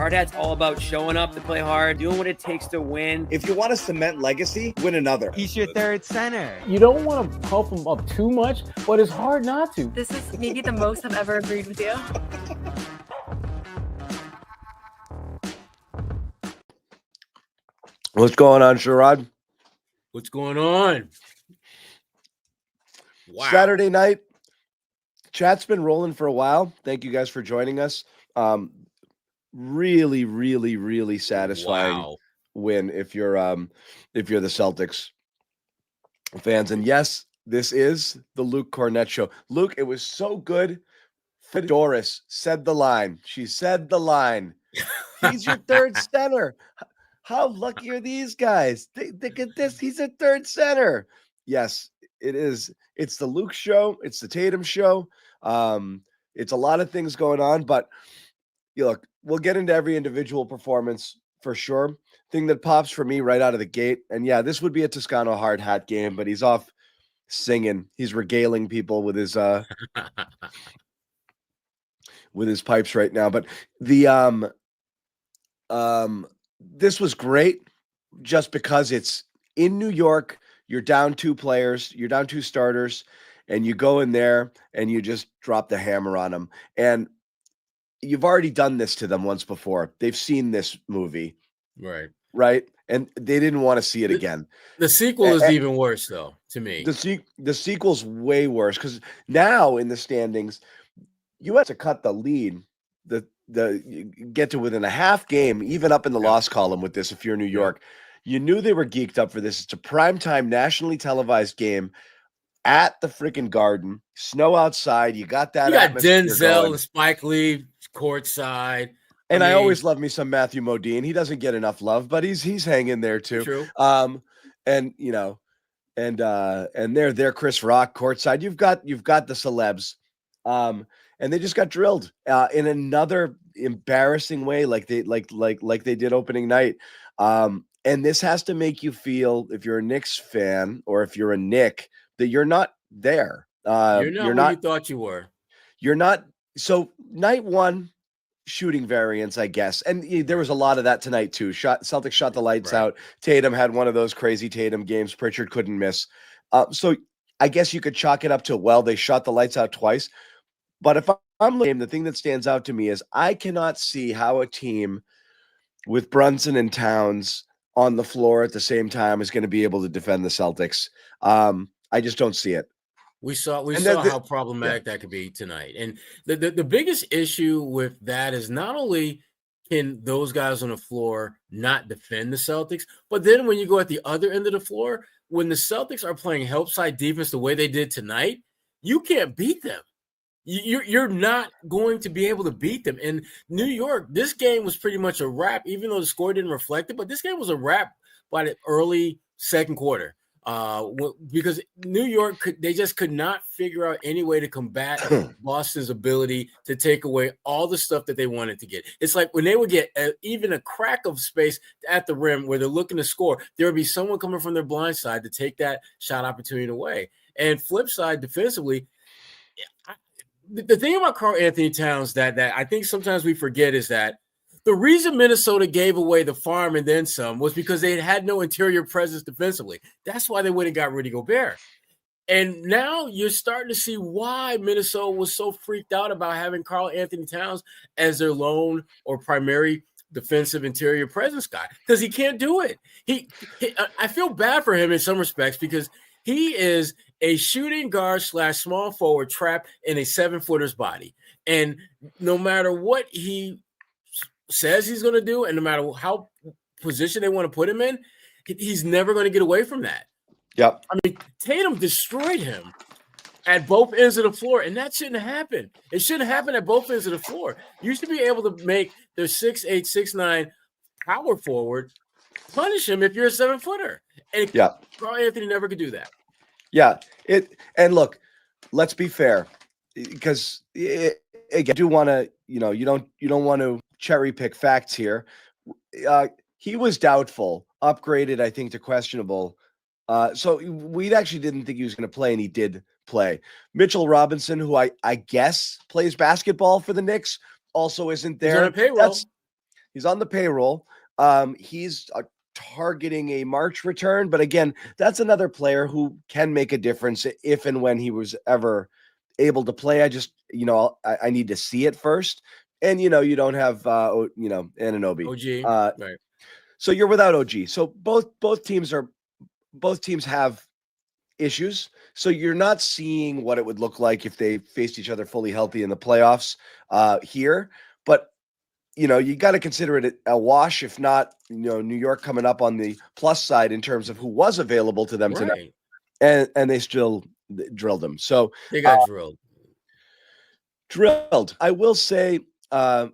Hard hat's all about showing up to play hard, doing what it takes to win. If you want to cement legacy, win another. He's your third center. You don't want to pump him up too much, but it's hard not to. This is maybe the most I've ever agreed with you. What's going on, Sherrod? What's going on? Wow. Saturday night. Chat's been rolling for a while. Thank you guys for joining us. Really, really, really satisfying win if you're the Celtics fans. And yes, this is the Luke Cornett show. Luke, it was so good. Doris said the line. She said the line. He's your third center. How lucky are these guys? Look at this. He's a third center. Yes, it is. It's the Luke show. It's the Tatum show. It's a lot of things going on, but look, we'll get into every individual performance for sure. Thing that pops for me right out of the gate, and yeah, this would be a Toscano hard hat game, but he's off singing. He's regaling people with his pipes right now. But the this was great just because it's in New York. You're down two players, you're down two starters, and you go in there and you just drop the hammer on them. And you've already done this to them once before. They've seen this movie. Right. And they didn't want to see it again. The sequel is even worse, though, to me. The sequel's way worse because now in the standings, you have to cut the lead. You get to within a half game, even up in the loss column with this if you're New York. You knew they were geeked up for this. It's a primetime, nationally televised game at the freaking Garden. Snow outside. You got that. You got Denzel and Spike Lee courtside. And I always love me some Matthew Modine. He doesn't get enough love, but he's hanging there too. True. And they're there. Chris Rock courtside. You've got the celebs. And they just got drilled in another embarrassing way, like they did opening night. And this has to make you feel, if you're a Knicks fan or if you're a Knick, that you're not there. You're not you thought you were. You're not. So night one, shooting variance, I guess. And there was a lot of that tonight too. Celtics shot the lights out. Tatum had one of those crazy Tatum games. Pritchard couldn't miss. So I guess you could chalk it up to, well, they shot the lights out twice. But if I'm looking, the thing that stands out to me is I cannot see how a team with Brunson and Towns on the floor at the same time is going to be able to defend the Celtics. I just don't see it. We saw how problematic that could be tonight. And the biggest issue with that is not only can those guys on the floor not defend the Celtics, but then when you go at the other end of the floor, when the Celtics are playing help side defense the way they did tonight, you can't beat them. You're not going to be able to beat them. In New York, this game was pretty much a wrap, even though the score didn't reflect it. But this game was a wrap by the early second quarter because New York, they just could not figure out any way to combat Boston's ability to take away all the stuff that they wanted to get. It's like when they would get even a crack of space at the rim where they're looking to score, there would be someone coming from their blind side to take that shot opportunity away. And flip side, defensively, the thing about Karl Anthony Towns that I think sometimes we forget is that the reason Minnesota gave away the farm and then some was because they had no interior presence defensively. That's why they went and got Rudy Gobert. And now you're starting to see why Minnesota was so freaked out about having Karl Anthony Towns as their lone or primary defensive interior presence guy, because he can't do it. I feel bad for him in some respects because he is a shooting guard / small forward trapped in a 7-footer's body. And no matter what he says he's going to do, and no matter how position they want to put him in, he's never going to get away from that. Yep. I mean, Tatum destroyed him at both ends of the floor, and that shouldn't happen. It shouldn't happen at both ends of the floor. You should be able to make their 6'8", 6'9" power forward punish him if you're a 7-footer. And Karl Anthony never could do that. Yeah, and look, let's be fair, because again, I do want to, you don't want to cherry pick facts here. He was doubtful, upgraded, I think, to questionable. So we actually didn't think he was going to play, and he did play. Mitchell Robinson, who I guess plays basketball for the Knicks, also isn't there. He's on a payroll. He's on the payroll. He's targeting a March return, but again, that's another player who can make a difference if and when he was ever able to play. I just, I need to see it first. And, you don't have, Anunoby. OG, right. So you're without OG. So both teams have issues. So you're not seeing what it would look like if they faced each other fully healthy in the playoffs here. But, you got to consider it a wash, if not, New York coming up on the plus side in terms of who was available to them tonight. And they still drilled them. So they got drilled. I will say, I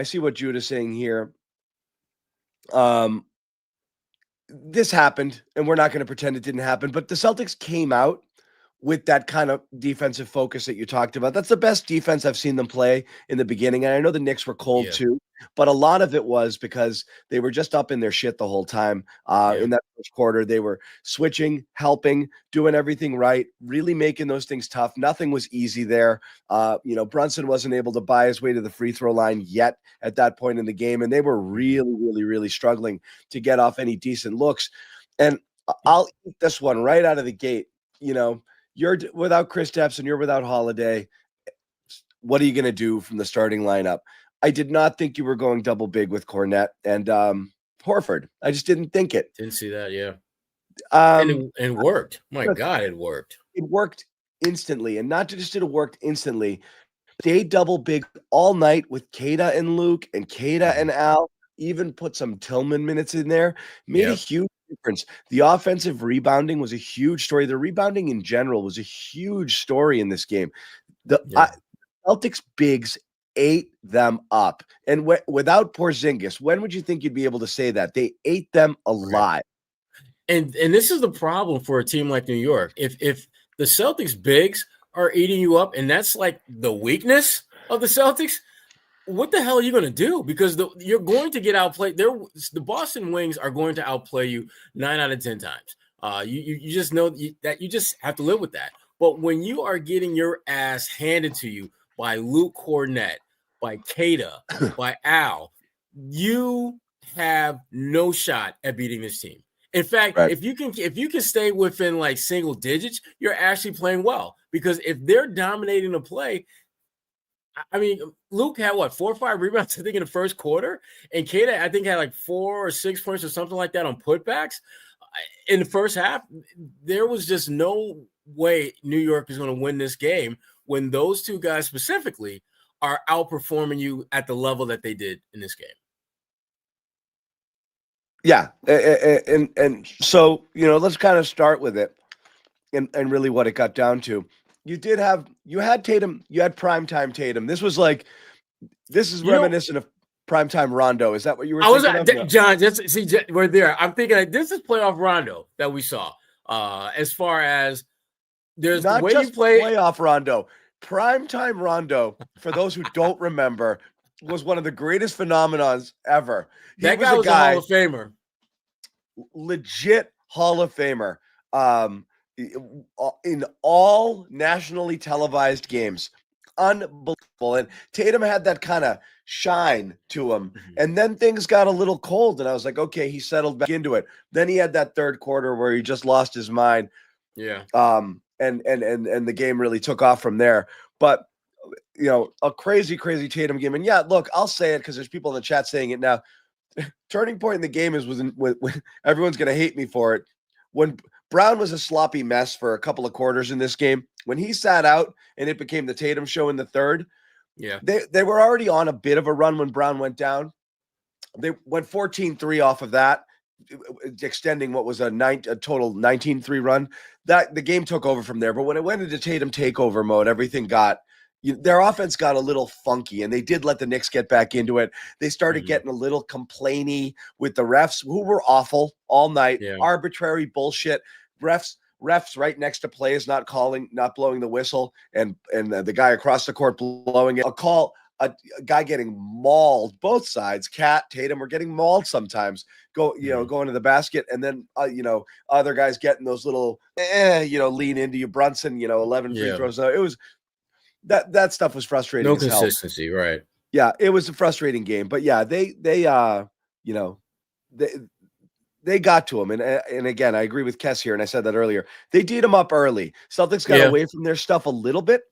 see what Jude is saying here. This happened, and we're not going to pretend it didn't happen, but the Celtics came out with that kind of defensive focus that you talked about. That's the best defense I've seen them play in the beginning. And I know the Knicks were cold too, but a lot of it was because they were just up in their shit the whole time. In that first quarter, they were switching, helping, doing everything right, really making those things tough. Nothing was easy there. Brunson wasn't able to buy his way to the free throw line yet at that point in the game. And they were really, really, really struggling to get off any decent looks. And I'll eat this one right out of the gate. You're without Kristaps and you're without Holiday. What are you going to do from the starting lineup? I did not think you were going double big with Kornet and Horford. I just didn't think it. Didn't see that, yeah. And it worked. My God, it worked. It worked instantly. And not just did it work instantly, they double big all night with Kata and Luke and Kata and Al. Even put some Tillman minutes in there. Made a huge difference. The offensive rebounding was a huge story. The rebounding in general was a huge story in this game. The Celtics bigs ate them up. And without Porzingis, when would you think you'd be able to say that? They ate them alive. And this is the problem for a team like New York. If the Celtics bigs are eating you up, and that's like the weakness of the Celtics, what the hell are you going to do? Because you're going to get outplayed. The Boston Wings are going to outplay you 9 out of 10 times. You just know that you just have to live with that. But when you are getting your ass handed to you by Luke Kornet, by Kata, by Al, you have no shot at beating this team. In fact, if you can stay within like single digits, you're actually playing well. Because if they're dominating the play, I mean, Luke had 4 or 5 rebounds, I think, in the first quarter. And Kata, I think, had like 4 or 6 points or something like that on putbacks. In the first half, there was just no way New York is going to win this game when those two guys specifically are outperforming you at the level that they did in this game. Yeah. And so, let's kind of start with it and really what it got down to. You had Tatum, you had primetime Tatum. This is reminiscent of primetime Rondo. Is that what you were thinking of? No. John, we're there. I'm thinking this is playoff Rondo that we saw. As far as there's not the way just you play playoff Rondo. Primetime Rondo, for those who don't remember, was one of the greatest phenomenons ever. That guy was a Hall of Famer. Legit Hall of Famer. In all nationally televised games. Unbelievable. And Tatum had that kind of shine to him. Mm-hmm. And then things got a little cold. And I was like, okay, he settled back into it. Then he had that third quarter where he just lost his mind. Yeah. And the game really took off from there. But, a crazy, crazy Tatum game. And yeah, look, I'll say it because there's people in the chat saying it now. Turning point in the game is when everyone's going to hate me for it. When Brown was a sloppy mess for a couple of quarters in this game. When he sat out and it became the Tatum show in the third, they were already on a bit of a run when Brown went down. They went 14-3 off of that, extending what was a total 19-3 run. That the game took over from there. But when it went into Tatum takeover mode, everything their offense got a little funky, and they did let the Knicks get back into it. They started getting a little complainy with the refs, who were awful all night. Arbitrary bullshit. Refs right next to plays not blowing the whistle, and the guy across the court blowing it. A guy getting mauled, both sides. Cat, Tatum were getting mauled sometimes. Going to the basket, and then other guys getting those little lean into you. Brunson, 11 free throws. It was that stuff was frustrating. No consistency, right? Yeah, it was a frustrating game, but yeah, they you know, they got to him, and again, I agree with Kess here, and I said that earlier. They D'd him up early. Celtics got away from their stuff a little bit,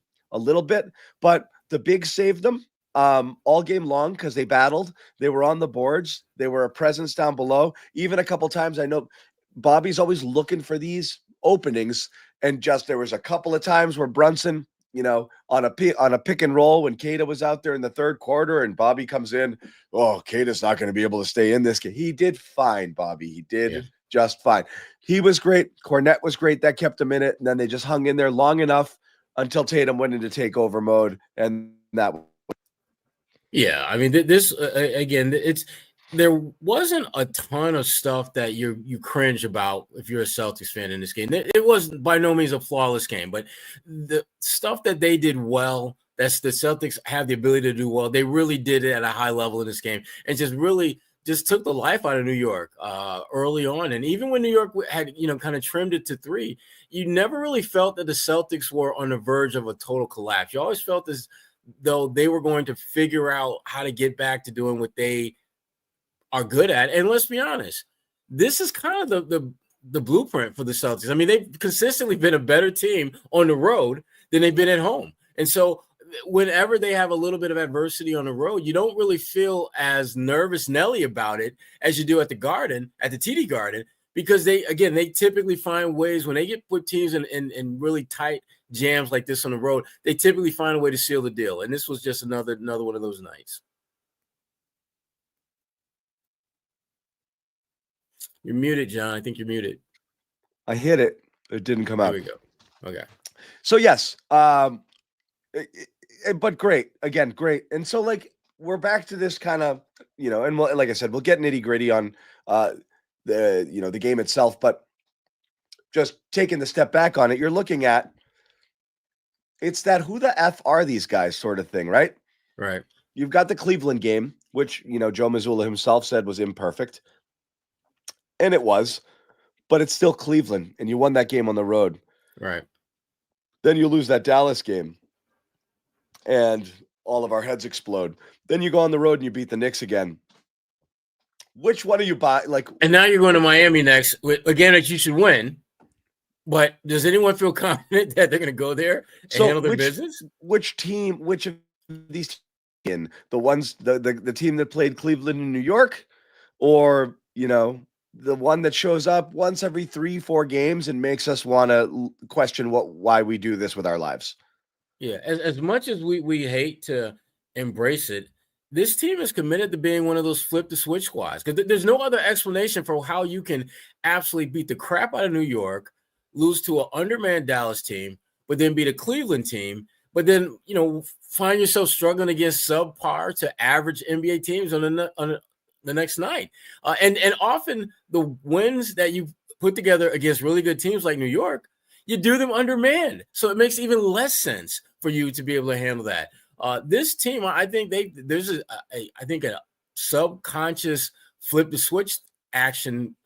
but the bigs saved them all game long because they battled. They were on the boards. They were a presence down below. Even a couple times, I know Bobby's always looking for these openings, and just there was a couple of times where Brunson, on a pick and roll when Keita was out there in the third quarter and Bobby comes in. Oh, Keita's not going to be able to stay in this game. He did fine, Bobby. He did just fine. He was great. Cornette was great. That kept him in it. And then they just hung in there long enough until Tatum went into takeover mode. And that. Yeah. I mean, this, again, there wasn't a ton of stuff that you cringe about if you're a Celtics fan in this game. It was by no means a flawless game, but the stuff that they did well, that's the Celtics have the ability to do well. They really did it at a high level in this game and just took the life out of New York early on. And even when New York had, kind of trimmed it to 3, you never really felt that the Celtics were on the verge of a total collapse. You always felt as though they were going to figure out how to get back to doing what they are good at. And let's be honest, this is kind of the blueprint for the Celtics. I mean, they've consistently been a better team on the road than they've been at home. And so whenever they have a little bit of adversity on the road, you don't really feel as nervous Nelly about it as you do at the Garden, at the TD Garden, because they typically find ways when they put teams in really tight jams like this on the road, they typically find a way to seal the deal. And this was just another one of those nights. You're muted, John. I think you're muted. I hit it. It didn't come out. There we go. Okay. So yes, but great. Again, great. And so we're back to this kind of, and like I said, we'll get nitty gritty on the game itself, but just taking the step back on it, you're looking at it's that who the F are these guys sort of thing, right? Right. You've got the Cleveland game, which, Joe Mazzulla himself said was imperfect. And it was, but it's still Cleveland, and you won that game on the road. Right. Then you lose that Dallas game, and all of our heads explode. Then you go on the road and you beat the Knicks again. Which one do you buy? And now you're going to Miami next. Again, that you should win. But does anyone feel confident that they're going to go there and handle their business? Which of these in the ones the team that played Cleveland in New York, or the one that shows up once every 3-4 games and makes us want to question why we do this with our lives? Yeah, as much as we hate to embrace it, this team is committed to being one of those flip the switch squads, because there's no other explanation for how you can absolutely beat the crap out of New York, lose to an undermanned Dallas team, but then beat a Cleveland team, but then find yourself struggling against subpar to average NBA teams on the next night. And often the wins that you put together against really good teams like New York, you do them undermanned. So it makes even less sense for you to be able to handle that. This team, I think there's a subconscious flip the switch action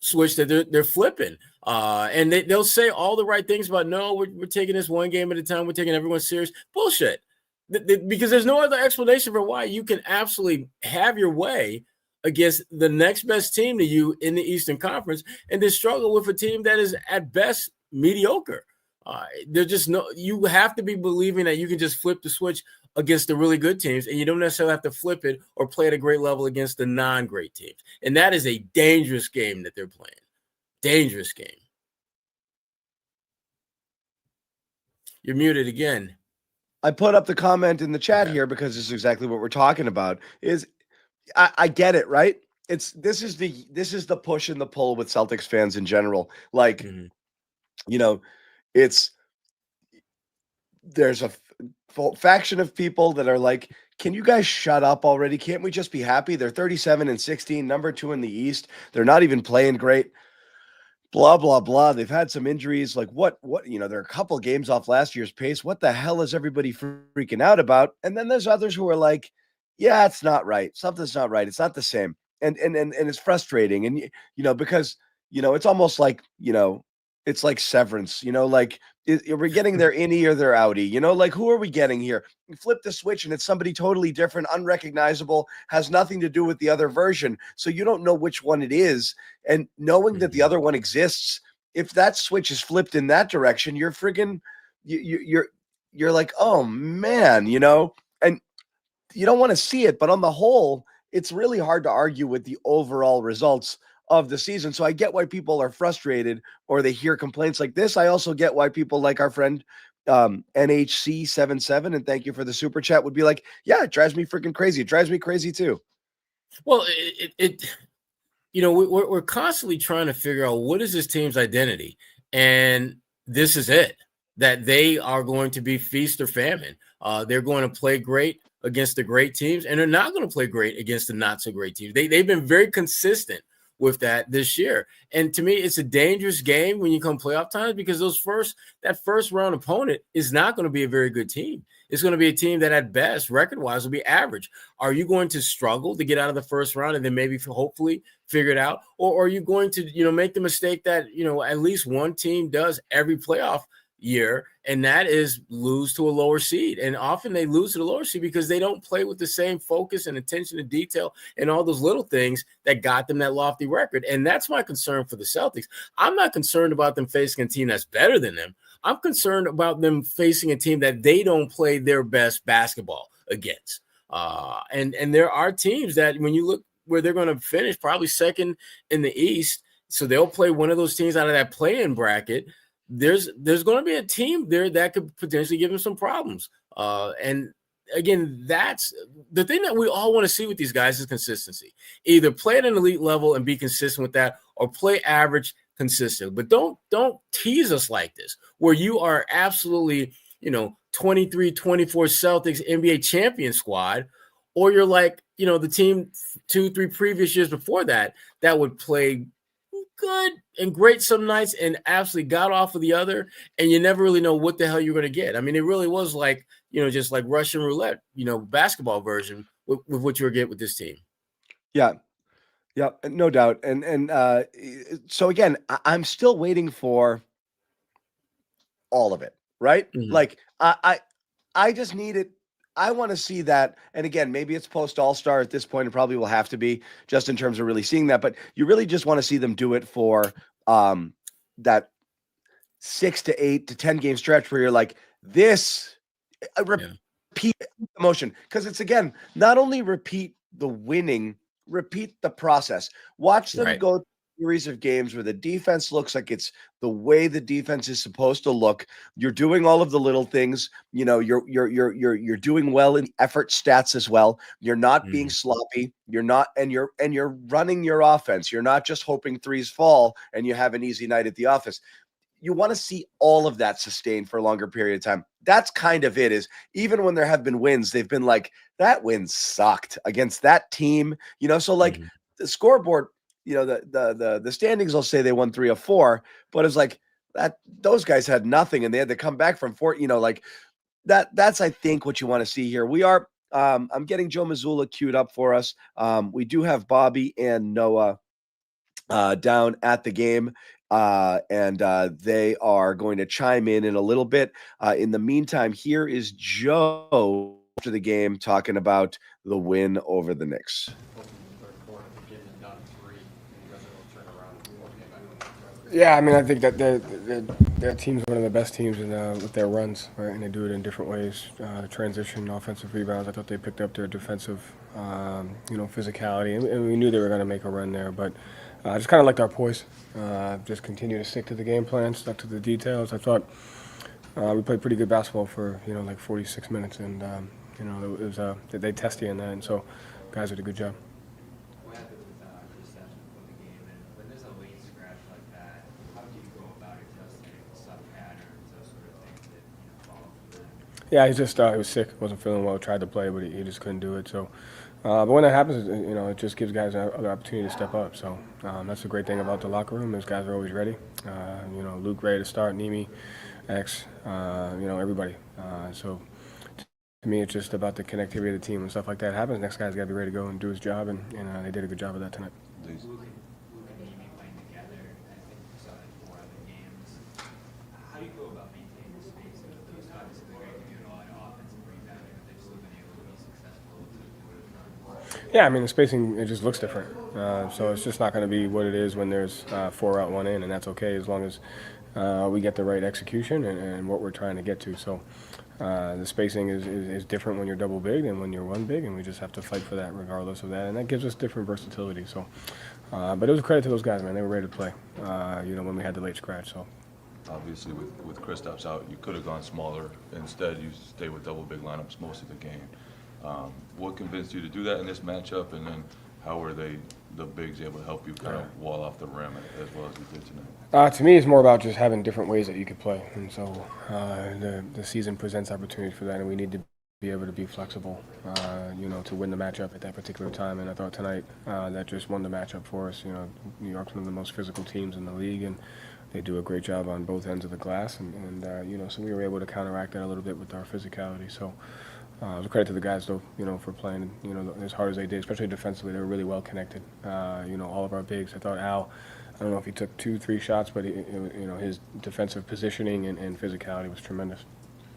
switch that they're flipping. And they'll say all the right things about, no, we're taking this one game at a time. We're taking everyone serious. Bullshit. Because there's no other explanation for why you can absolutely have your way against the next best team to you in the Eastern Conference and then struggle with a team that is at best mediocre. You have to be believing that you can just flip the switch against the really good teams, and you don't necessarily have to flip it or play at a great level against the non-great teams. And that is a dangerous game that they're playing. Dangerous game. You're muted again. I put up the comment in the chat here because this is exactly what we're talking about. I get it, right? This is the push and the pull with Celtics fans in general. There's a faction of people that are like, can you guys shut up already? Can't we just be happy? They're 37-16, number 2 in the East. They're not even playing great. Blah, blah, blah. They've had some injuries. What, they're a couple games off last year's pace. What the hell is everybody freaking out about? And then there's others who are like, yeah, it's not right. Something's not right. It's not the same. And it's frustrating. And, because, it's almost like, it's like Severance, Are we getting their innie or their outie? You know, like who are we getting here? You flip the switch and it's somebody totally different, unrecognizable, has nothing to do with the other version. So you don't know which one it is. And knowing that the other one exists, if that switch is flipped in that direction, you're friggin' you're like, oh man, you know, and you don't want to see it. But on the whole, it's really hard to argue with the overall results of the season. So I get why people are frustrated or they hear complaints like this. I also get why people like our friend NHC77, and thank you for the super chat, would be like, yeah, it drives me freaking crazy. It drives me crazy too. Well, you know, we're constantly trying to figure out what is this team's identity. And this is it, that they are going to be feast or famine. They're going to play great against the great teams, and they're not going to play great against the not so great teams. They've been very consistent with that this year. And to me, it's a dangerous game when you come playoff times, because that first round opponent is not going to be a very good team. It's going to be a team that at best, record-wise, will be average. Are you going to struggle to get out of the first round and then maybe hopefully figure it out? Or are you going to, you know, make the mistake that, you know, at least one team does every playoff year, and that is lose to a lower seed? And often they lose to the lower seed because they don't play with the same focus and attention to detail and all those little things that got them that lofty record. And that's my concern for the Celtics. I'm not concerned about them facing a team that's better than them. I'm concerned about them facing a team that they don't play their best basketball against. And there are teams that when you look where they're going to finish probably second in the East, so they'll play one of those teams out of that play-in bracket. There's going to be a team there that could potentially give them some problems. And again, that's the thing that we all want to see with these guys is consistency. Either play at an elite level and be consistent with that, or play average consistent. But don't tease us like this, where you are absolutely, you know, 23-24 Celtics NBA champion squad, or you're like, you know, the team 2-3 previous years before that would play good and great some nights and absolutely got off of the other, and you never really know what the hell you're going to get. I mean, it really was like, you know, just like Russian roulette, you know, basketball version with what you were getting with this team. Yeah, no doubt. And so again, I'm still waiting for all of it, right? Mm-hmm. Like I just need it. I want to see that. And again, maybe it's post All-Star at this point. It probably will have to be, just in terms of really seeing that. But you really just want to see them do it for that 6 to 8 to 10 game stretch where you're like, this repeat emotion. Because it's, again, not only repeat the winning, repeat the process. Watch them go series of games where the defense looks like it's the way the defense is supposed to look. You're doing all of the little things. You know, you're doing well in effort stats as well. You're not being sloppy. You're not, and you're running your offense. You're not just hoping threes fall and you have an easy night at the office. You want to see all of that sustained for a longer period of time. That's kind of it. Is even when there have been wins, they've been like, that win sucked against that team. You know, so like the scoreboard, you know, the standings will say they won 3 of 4, but it's like that those guys had nothing and they had to come back from 4, you know, like that's I think what you want to see here. We are I'm getting Joe Mazzulla queued up for us. We do have Bobby and Noah down at the game. And they are going to chime in a little bit. In the meantime, here is Joe after the game talking about the win over the Knicks. Yeah, I mean, I think that their team's one of the best teams in with their runs, right? And they do it in different ways. Transition, offensive rebounds. I thought they picked up their defensive, physicality, and we knew they were going to make a run there. But I just kind of liked our poise. Just continue to stick to the game plan, stuck to the details. I thought we played pretty good basketball for like 46 minutes, and it was they test you in that, and so guys did a good job. What happened with reception before the game, and when there's a late scratch like that, how do you go about adjusting sub patterns, those sort of things that follow through? Yeah, he was sick, wasn't feeling well, tried to play, but he just couldn't do it. So, but when that happens, it just gives guys another opportunity to step up. So that's the great thing about the locker room is guys are always ready. Luke ready to start, Nimi, X, everybody. So to me, it's just about the connectivity of the team. When stuff like that happens, next guy's got to be ready to go and do his job, and they did a good job of that tonight. Luke and Nimi playing together, I think we saw it in 4 other games. How do you go about maintaining Yeah, I mean, the spacing, it just looks different. So it's just not going to be what it is when there's 4 out, 1 in, and that's okay as long as we get the right execution and what we're trying to get to. So the spacing is different when you're double big than when you're one big, and we just have to fight for that regardless of that. And that gives us different versatility. So, but it was a credit to those guys, man. They were ready to play, when we had the late scratch. So. Obviously, with Kristaps out, you could have gone smaller. Instead, you stay with double big lineups most of the game. What convinced you to do that in this matchup, and then how were the bigs able to help you kind of wall off the rim as well as you did tonight? To me, it's more about just having different ways that you could play, and so the season presents opportunities for that, and we need to be able to be flexible, to win the matchup at that particular time. And I thought tonight that just won the matchup for us. New York's one of the most physical teams in the league, and they do a great job on both ends of the glass, and so we were able to counteract that a little bit with our physicality. So. It was a credit to the guys, though, for playing, as hard as they did, especially defensively. They were really well connected. All of our bigs. I thought Al, I don't know if he took 2-3 shots, but his defensive positioning and physicality was tremendous.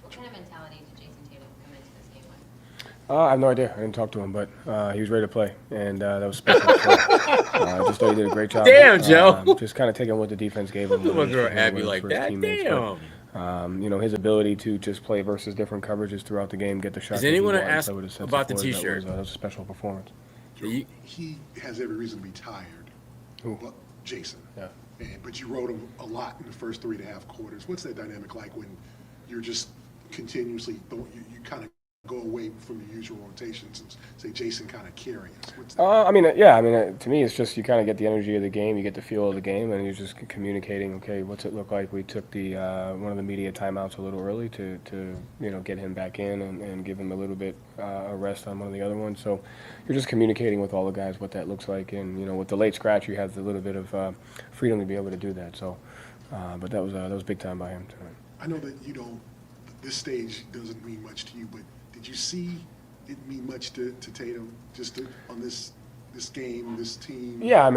What kind of mentality did Jason Tatum come into this game with? I have no idea. I didn't talk to him, but he was ready to play, and that was special. I just thought he did a great job. Damn, Joe. Just kind of taking what the defense gave him. Look at Abby like that. Damn. His ability to just play versus different coverages throughout the game, get the shot. Does anyone ask about the T-shirt? That was a special performance. He has every reason to be tired. Who? Well, Jason. Yeah. But you rode him a lot in the first 3.5 quarters. What's that dynamic like when you're just continuously you kind of go away from your usual rotations and say Jason kind of carrying us? What's that? To me, it's just you kind of get the energy of the game, you get the feel of the game, and you're just communicating. Okay, what's it look like? We took the one of the media timeouts a little early to get him back in and give him a little bit a rest on one of the other ones. So you're just communicating with all the guys what that looks like, and with the late scratch, you have a little bit of freedom to be able to do that. So, but that was big time by him tonight. I know that this stage doesn't mean much to you, but did you see it mean much to Tatum on this game, this team? Yeah,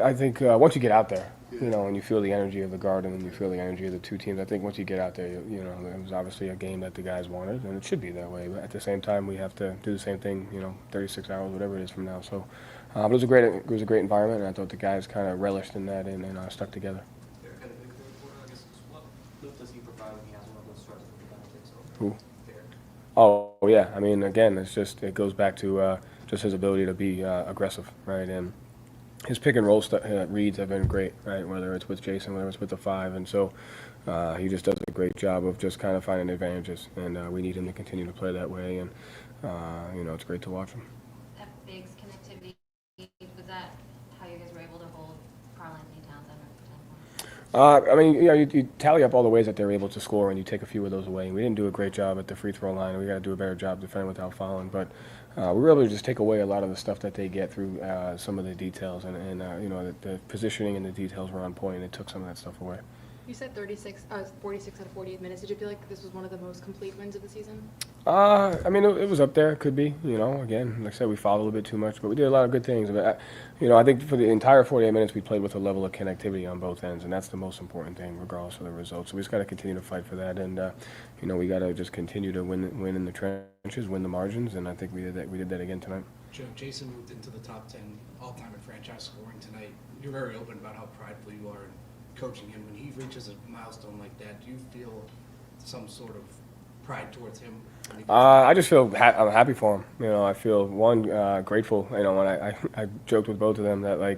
I think once you get out there, and you feel the energy of the Garden and you feel the energy of the two teams, I think once you get out there, it was obviously a game that the guys wanted, and it should be that way. But at the same time, we have to do the same thing, 36 hours, whatever it is from now. So but it was a great environment, and I thought the guys kind of relished in that and stuck together. What does he provide when he has one of those starts with the Celtics? Who? Oh, yeah. Again, it goes back to just his ability to be aggressive, right? And his pick and roll reads have been great, right? Whether it's with Jason, whether it's with the 5. And so he just does a great job of just kind of finding advantages. And we need him to continue to play that way. And, it's great to watch him. That Biggs connectivity, was that how you guys were able to hold Karl-Anthony Towns under 10 points? You tally up all the ways that they're able to score, and you take a few of those away. We didn't do a great job at the free throw line. We got to do a better job defending without fouling. But we were able to just take away a lot of the stuff that they get through some of the details, and the positioning and the details were on point, and it took some of that stuff away. You said 46 out of 48 minutes. Did you feel like this was one of the most complete wins of the season? It was up there. It could be. Again, like I said, we fouled a little bit too much, but we did a lot of good things. But I think for the entire 48 minutes, we played with a level of connectivity on both ends, and that's the most important thing, regardless of the results. So we just got to continue to fight for that, and we got to just continue to win in the trenches, win the margins, and I think we did that. We did that again tonight. Joe, Jason moved into the top 10 all-time in franchise scoring tonight. You're very open about how prideful you are in coaching him. When he reaches a milestone like that, do you feel some sort of pride towards him? I just feel I'm happy for him. I feel grateful. When I joked with both of them that I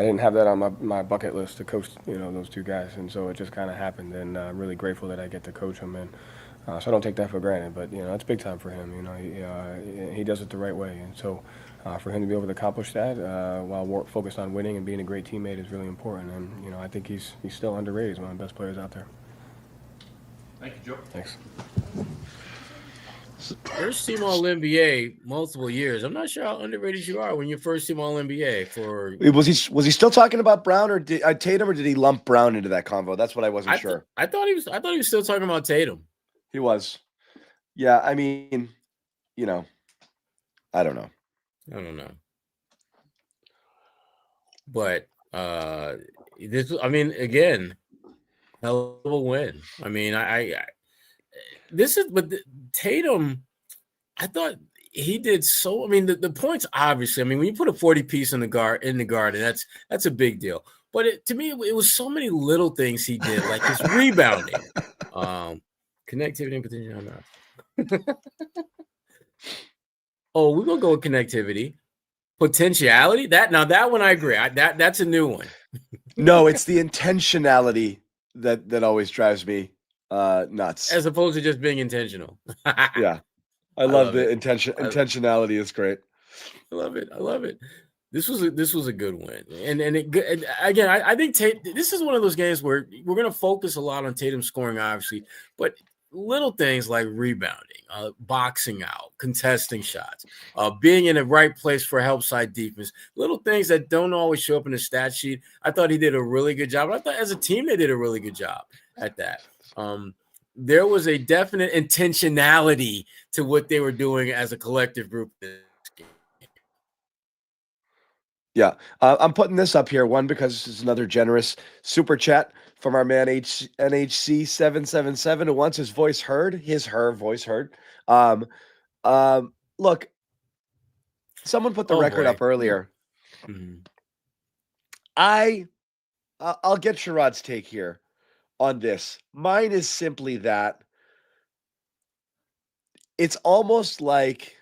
didn't have that on my bucket list to coach those two guys, and so it just kind of happened. And I'm really grateful that I get to coach them, and so I don't take that for granted. But it's big time for him. He does it the right way, and so for him to be able to accomplish that while focused on winning and being a great teammate is really important. And I think he's still underrated. He's one of the best players out there. Thank you, Joe. Thanks. First team All NBA multiple years. I'm not sure how underrated you are when you're first team All NBA for. Was he still talking about Brown or Tatum, or did he lump Brown into that convo? That's what I wasn't sure. I thought he was still talking about Tatum. He was. Yeah, I don't know. I don't know. But again, hell of a win. Tatum, I thought he did so. I mean, the points obviously. I mean, when you put a 40-piece in the garden, that's a big deal. But to me, it was so many little things he did, like his rebounding, connectivity, and potential. Oh, we're gonna go with connectivity, potentiality. That one I agree. That's a new one. No, it's the intentionality that always drives me nuts, as opposed to just being intentional. Yeah, I love the it. intentionality is great. I love it. This was a good win, and again, I think this is one of those games where we're going to focus a lot on Tatum scoring, obviously, but little things like rebounding, boxing out, contesting shots, being in the right place for help side defense, little things that don't always show up in the stat sheet. I thought he did a really good job. I thought as a team they did a really good job at that. There was a definite intentionality to what they were doing as a collective group. Yeah, I'm putting this up here, one, because this is another generous super chat from our man NHC777 who wants his voice heard, her voice heard. Look, someone put the record up earlier. Mm-hmm. I'll get Sherrod's take here on this. Mine is simply that it's almost like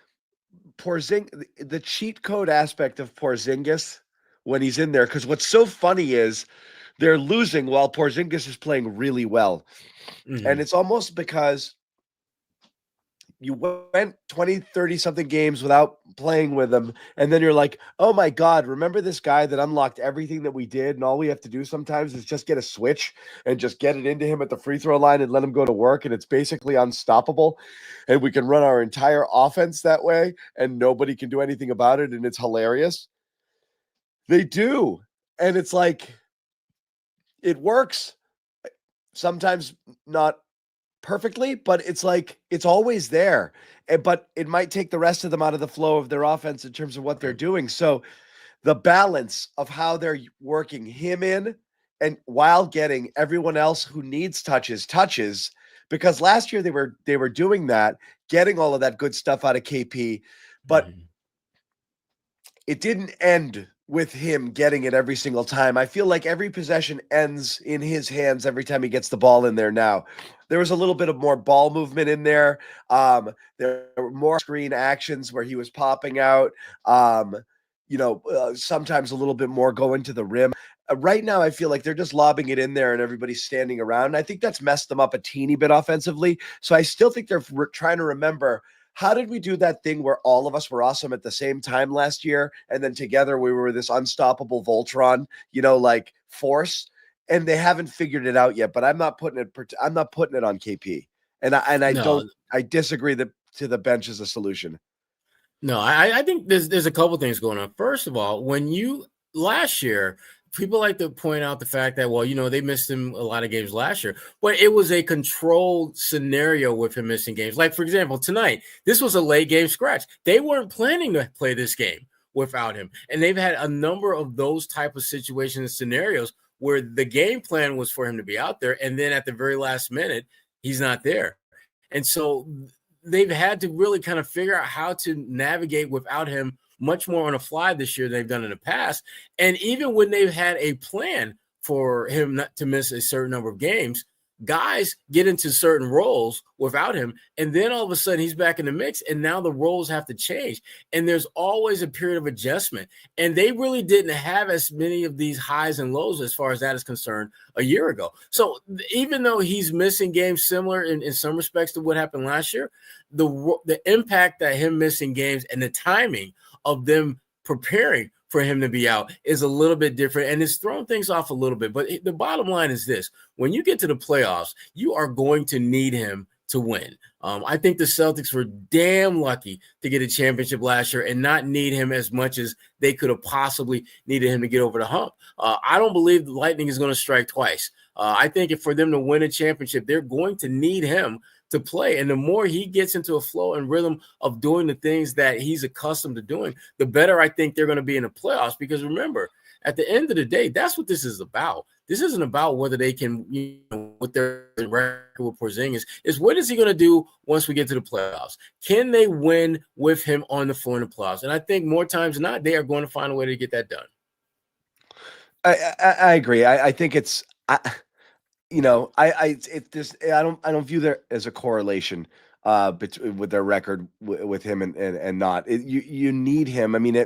the cheat code aspect of Porzingis when he's in there, because what's so funny is they're losing while Porzingis is playing really well. Mm-hmm. And it's almost because you went 20, 30 something games without playing with him. And then you're like, oh my God, remember this guy that unlocked everything that we did? And all we have to do sometimes is just get a switch and just get it into him at the free throw line and let him go to work. And it's basically unstoppable. And we can run our entire offense that way and nobody can do anything about it. And it's hilarious. They do. And it's like, it works. Sometimes not perfectly, but it's like it's always there. But it might take the rest of them out of the flow of their offense in terms of what they're doing. So the balance of how they're working him in and while getting everyone else who needs touches, because last year they were doing that, getting all of that good stuff out of KP, but it didn't end with him getting it every single time. I feel like every possession ends in his hands every time he gets the ball in there now. There was a little bit of more ball movement in there. There were more screen actions where he was popping out, sometimes a little bit more going to the rim. Right now, I feel like they're just lobbing it in there and everybody's standing around. And I think that's messed them up a teeny bit offensively. So I still think they're trying to remember, how did we do that thing where all of us were awesome at the same time last year? And then together we were this unstoppable Voltron, force. And they haven't figured it out yet, but I'm not putting it on KP. I disagree that to the bench is a solution. No, I think there's a couple things going on. First of all, last year, people like to point out the fact that, they missed him a lot of games last year, but it was a controlled scenario with him missing games. Like, for example, tonight, this was a late game scratch. They weren't planning to play this game without him. And they've had a number of those type of situations and scenarios where the game plan was for him to be out there. And then at the very last minute, he's not there. And so they've had to really kind of figure out how to navigate without him much more on a fly this year than they've done in the past. And even when they've had a plan for him not to miss a certain number of games, guys get into certain roles without him. And then all of a sudden he's back in the mix and now the roles have to change. And there's always a period of adjustment. And they really didn't have as many of these highs and lows as far as that is concerned a year ago. So even though he's missing games similar in some respects to what happened last year, the impact that him missing games and the timing of them preparing for him to be out is a little bit different, and it's thrown things off a little bit. But the bottom line is this: when you get to the playoffs, you are going to need him to win. I think the Celtics were damn lucky to get a championship last year and not need him as much as they could have possibly needed him to get over the hump. I don't believe the Lightning is going to strike twice. I think for them to win a championship, they're going to need him to play. And the more he gets into a flow and rhythm of doing the things that he's accustomed to doing, the better I think they're going to be in the playoffs. Because remember, at the end of the day, that's what this is about. This isn't about whether they can, with their record with Porzingis, is what is he going to do once we get to the playoffs? Can they win with him on the floor in the playoffs? And I think more times than not, they are going to find a way to get that done. I agree. I think it's, I don't view there as a correlation with their record with him and not. You need him. I mean,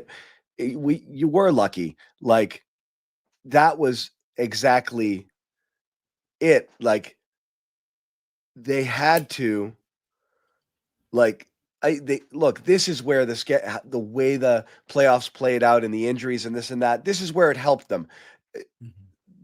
you were lucky. Like, that was exactly it. Like, they had to, like, this is where the way the playoffs played out and the injuries and this and that, this is where it helped them.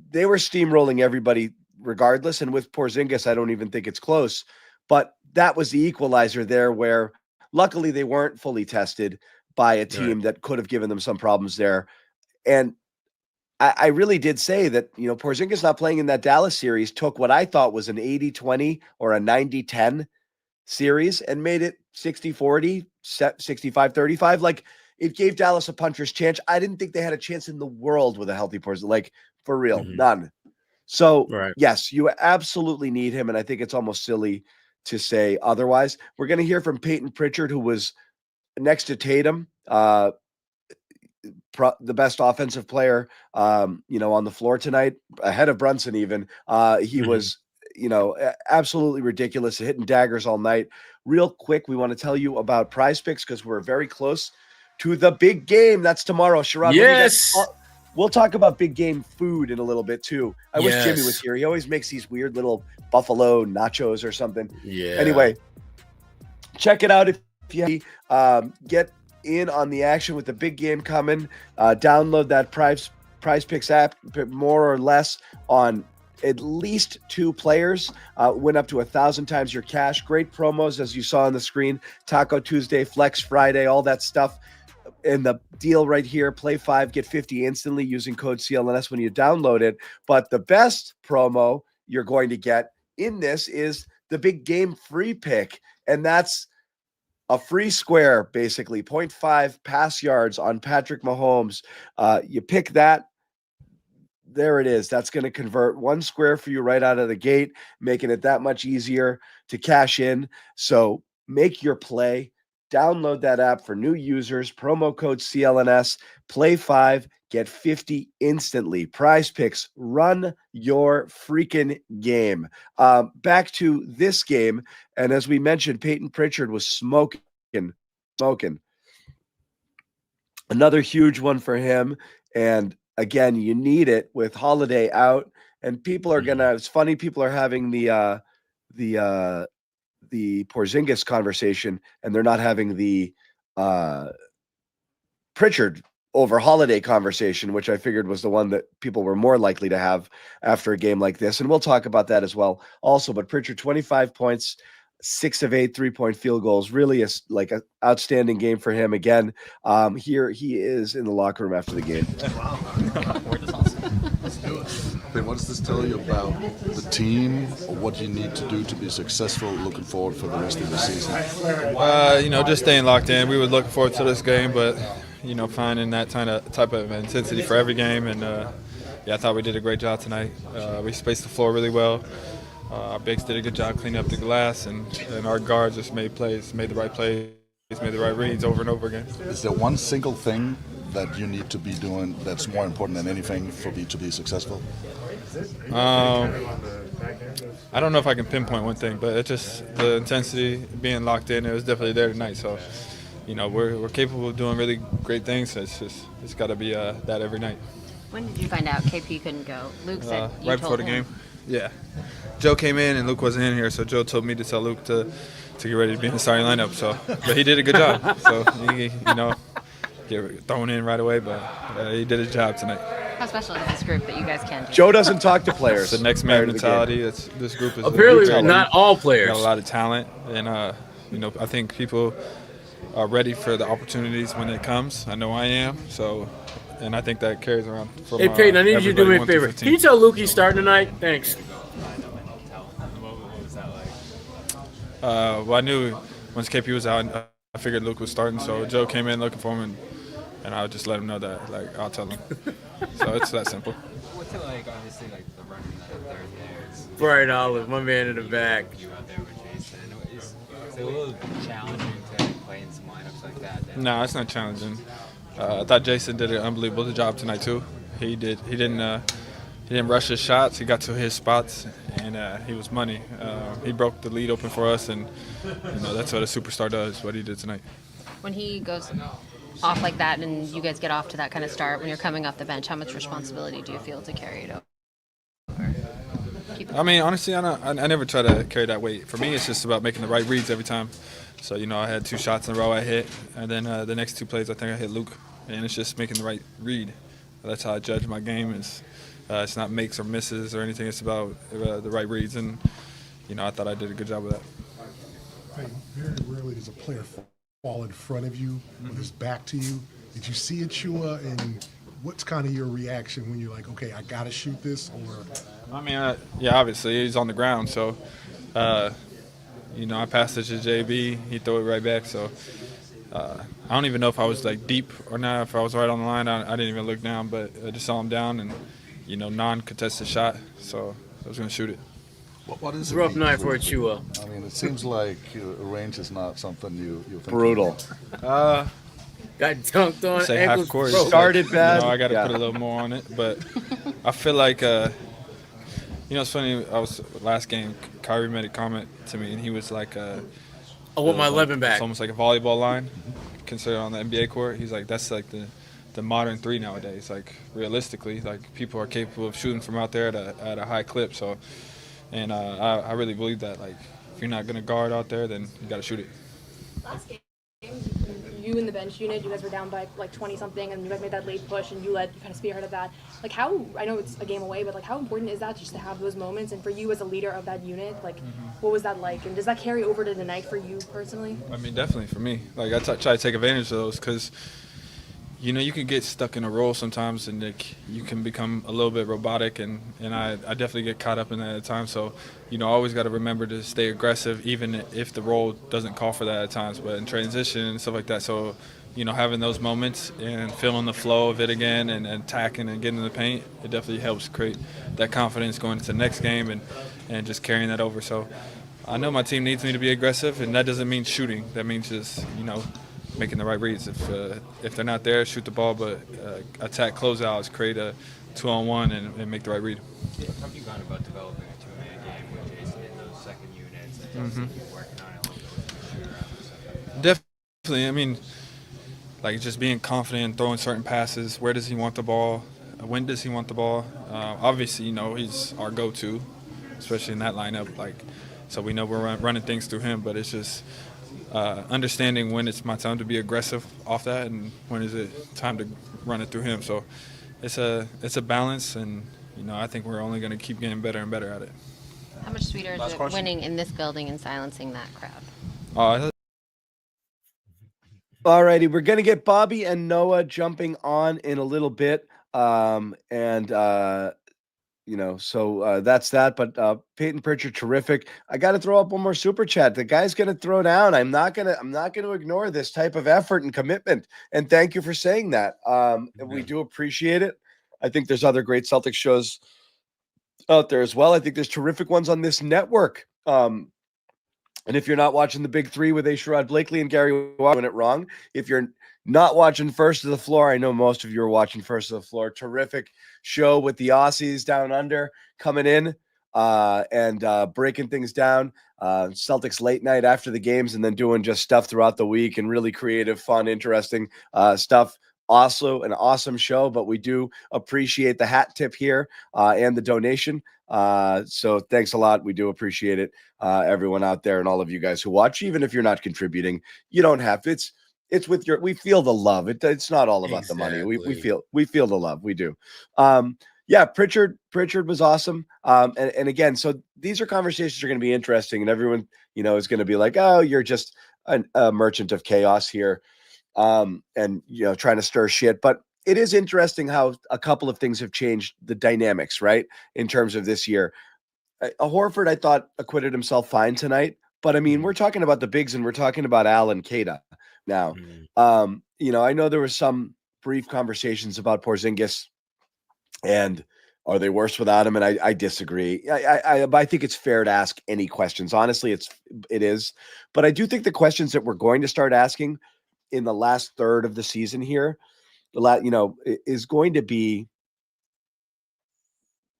They were steamrolling everybody regardless. And with Porzingis, I don't even think it's close, but that was the equalizer there, where luckily they weren't fully tested by a team that could have given them some problems there. And I really did say that, Porzingis not playing in that Dallas series took what I thought was an 80-20 or a 90-10 series and made it 60-40, 65-35. Like, it gave Dallas a puncher's chance. I didn't think they had a chance in the world with a healthy Porzingis, like, for real, none. So yes, you absolutely need him. And I think it's almost silly to say otherwise. We're going to hear from Peyton Pritchard, who was next to Tatum, the best offensive player, on the floor tonight, ahead of Brunson even. He was, absolutely ridiculous, hitting daggers all night. Real quick, we want to tell you about Prize Picks because we're very close to the big game. That's tomorrow. Sherrod, yes. We'll talk about big game food in a little bit too. I wish Jimmy was here. He always makes these weird little buffalo nachos or something. Yeah. Anyway, check it out if you get in on the action with the big game coming. Download that Prize Picks app, more or less on at least 2 players. Win up to 1,000 times your cash. Great promos, as you saw on the screen. Taco Tuesday, Flex Friday, all that stuff. And the deal right here, play 5, get 50 instantly using code CLNS when you download it. But the best promo you're going to get in this is the big game free pick. And that's a free square, basically, 0.5 pass yards on Patrick Mahomes. You pick that. There it is. That's going to convert 1 square for you right out of the gate, making it that much easier to cash in. So make your play. Download that app for new users. Promo code CLNS. Play 5, get 50 instantly. Prize Picks. Run your freaking game. Back to this game. And as we mentioned, Peyton Pritchard was smoking. Another huge one for him. And again, you need it with Holiday out. And people are it's funny, people are having the Porzingis conversation, and they're not having the Pritchard over Holiday conversation, which I figured was the one that people were more likely to have after a game like this. And we'll talk about that as well also. But Pritchard, 25 points, 6 of 8 3-point field goals, really like an outstanding game for him. Again, here he is in the locker room after the game. Wow. Let's do it. What does this tell you about the team, or what you need to do to be successful looking forward for the rest of the season? Just staying locked in. We were looking forward to this game, but, finding that type of intensity for every game. And, I thought we did a great job tonight. We spaced the floor really well. Our bigs did a good job cleaning up the glass, and our guards just made the right plays, made the right reads over and over again. Is there one single thing that you need to be doing that's more important than anything for you to be successful? I don't know if I can pinpoint one thing, but it's just the intensity, being locked in. It was definitely there tonight. So, we're capable of doing really great things. So it's got to be that every night. When did you find out KP couldn't go? Luke said you right before the game. Yeah, Joe came in and Luke wasn't in here, so Joe told me to tell Luke to get ready to be in the starting lineup. So, but he did a good job. So get thrown in right away, but he did his job tonight. How special is this group that you guys can do? Joe doesn't talk to players. It's the next man mentality. This group is apparently not all players. Got a lot of talent, and I think people are ready for the opportunities when it comes. I know I am. So, and I think that carries around. From, hey Peyton, I need you to do me a favor. Can you tell Luke he's starting tonight? Thanks. Well, I knew once KP was out, I figured Luke was starting. So Joe came in looking for him, and I would just let him know that. Like, I'll tell him. So it's that simple. What's it like, obviously, like the running that third there? It's Brian Olive, my man in the back. you out there with Jason. Is it a little challenging to play in some lineups like that? No, it's not challenging. I thought Jason did an unbelievable job tonight too. He didn't rush his shots. He got to his spots, and he was money. He broke the lead open for us, and that's what a superstar does. What he did tonight. When he goes off like that, and you guys get off to that kind of start, when you're coming off the bench, how much responsibility do you feel to carry it over? I mean, honestly, I never try to carry that weight. For me, it's just about making the right reads every time. So, I had 2 shots in a row I hit, and then the next 2 plays I think I hit Luke. And it's just making the right read. That's how I judge my game. It's not makes or misses or anything. It's about the right reads, and, I thought I did a good job with that. Right. Very rarely does a player fall in front of you with his back to you. Did you see it, Chua? And what's kind of your reaction when you're like, okay, I got to shoot this? Or I mean, yeah, obviously he's on the ground, so I passed it to JB. He threw it right back. So I don't even know if I was like deep or not. If I was right on the line, I didn't even look down, but I just saw him down and non-contested shot, so I was going to shoot it. What is it? Rough night for a Chua. I mean, it seems like range is not something you think. Brutal. Got dunked on. Say half court. Started bad. I got to put a little more on it, but I feel like it's funny. Last game. Kyrie made a comment to me, and he was like, "I want my 11 back." It's almost like a volleyball line, considered on the NBA court. He's like, that's like the modern 3 nowadays. Like realistically, like people are capable of shooting from out there at a high clip. So, and I really believe that. Like, if you're not gonna guard out there, then you got to shoot it. Last game, you and the bench unit, you guys were down by like 20 something, and you guys made that late push, and you kind of spearheaded that. Like, how, I know it's a game away, but like, how important is that just to have those moments? And for you as a leader of that unit, like, what was that like? And does that carry over to tonight for you personally? I mean, definitely for me. Like, I try to take advantage of those because, you can get stuck in a role sometimes, and you can become a little bit robotic, and I definitely get caught up in that at times. So, I always got to remember to stay aggressive, even if the role doesn't call for that at times, but in transition and stuff like that. So, having those moments and feeling the flow of it again and attacking and getting in the paint, it definitely helps create that confidence going into the next game and just carrying that over. So I know my team needs me to be aggressive, and that doesn't mean shooting. That means just, making the right reads. If they're not there, shoot the ball, but attack closeouts, create a 2-on-1 and make the right read. How have you gone about developing a two-man game with Jason in those second units? You're working on it a little bit. Definitely. I mean, like just being confident, throwing certain passes. Where does he want the ball? When does he want the ball? Obviously, he's our go-to, especially in that lineup. Like, so we know we're running things through him, but it's just understanding when it's my time to be aggressive off that and when is it time to run it through him. So it's a balance, and I think we're only going to keep getting better and better at it. How much sweeter is it winning in this building and silencing that crowd? All righty, we're going to get Bobby and Noah jumping on in a little bit. So that's that. But Peyton Pritchard, terrific. I got to throw up one more super chat. The guy's going to throw down. I'm not going to ignore this type of effort and commitment. And thank you for saying that. We do appreciate it. I think there's other great Celtics shows out there as well. I think there's terrific ones on this network. And if you're not watching the Big Three with Sherrod Blakely and Gary Watt, doing it wrong. If you're not watching First to the Floor, I know most of you are watching First to the Floor. Terrific show with the Aussies down under coming in and breaking things down. Celtics late night after the games and then doing just stuff throughout the week and really creative, fun, interesting stuff. Also an awesome show, but we do appreciate the hat tip here and the donation. So thanks a lot. We do appreciate it. Everyone out there and all of you guys who watch, even if you're not contributing, you don't have to. It's with we feel the love. It's not all about the money. We feel the love. We do. Yeah, Pritchard was awesome. And again, so these are conversations are going to be interesting, and everyone, is going to be like, oh, you're just a merchant of chaos here. And trying to stir shit. But it is interesting how a couple of things have changed the dynamics, right? In terms of this year. Horford, I thought, acquitted himself fine tonight. But I mean, we're talking about the bigs and we're talking about Al and Keita now. I know there was some brief conversations about Porzingis And are they worse without him? And I disagree. I think it's fair to ask any questions. Honestly, it is. But I do think the questions that we're going to start asking in the last third of the season here, is going to be,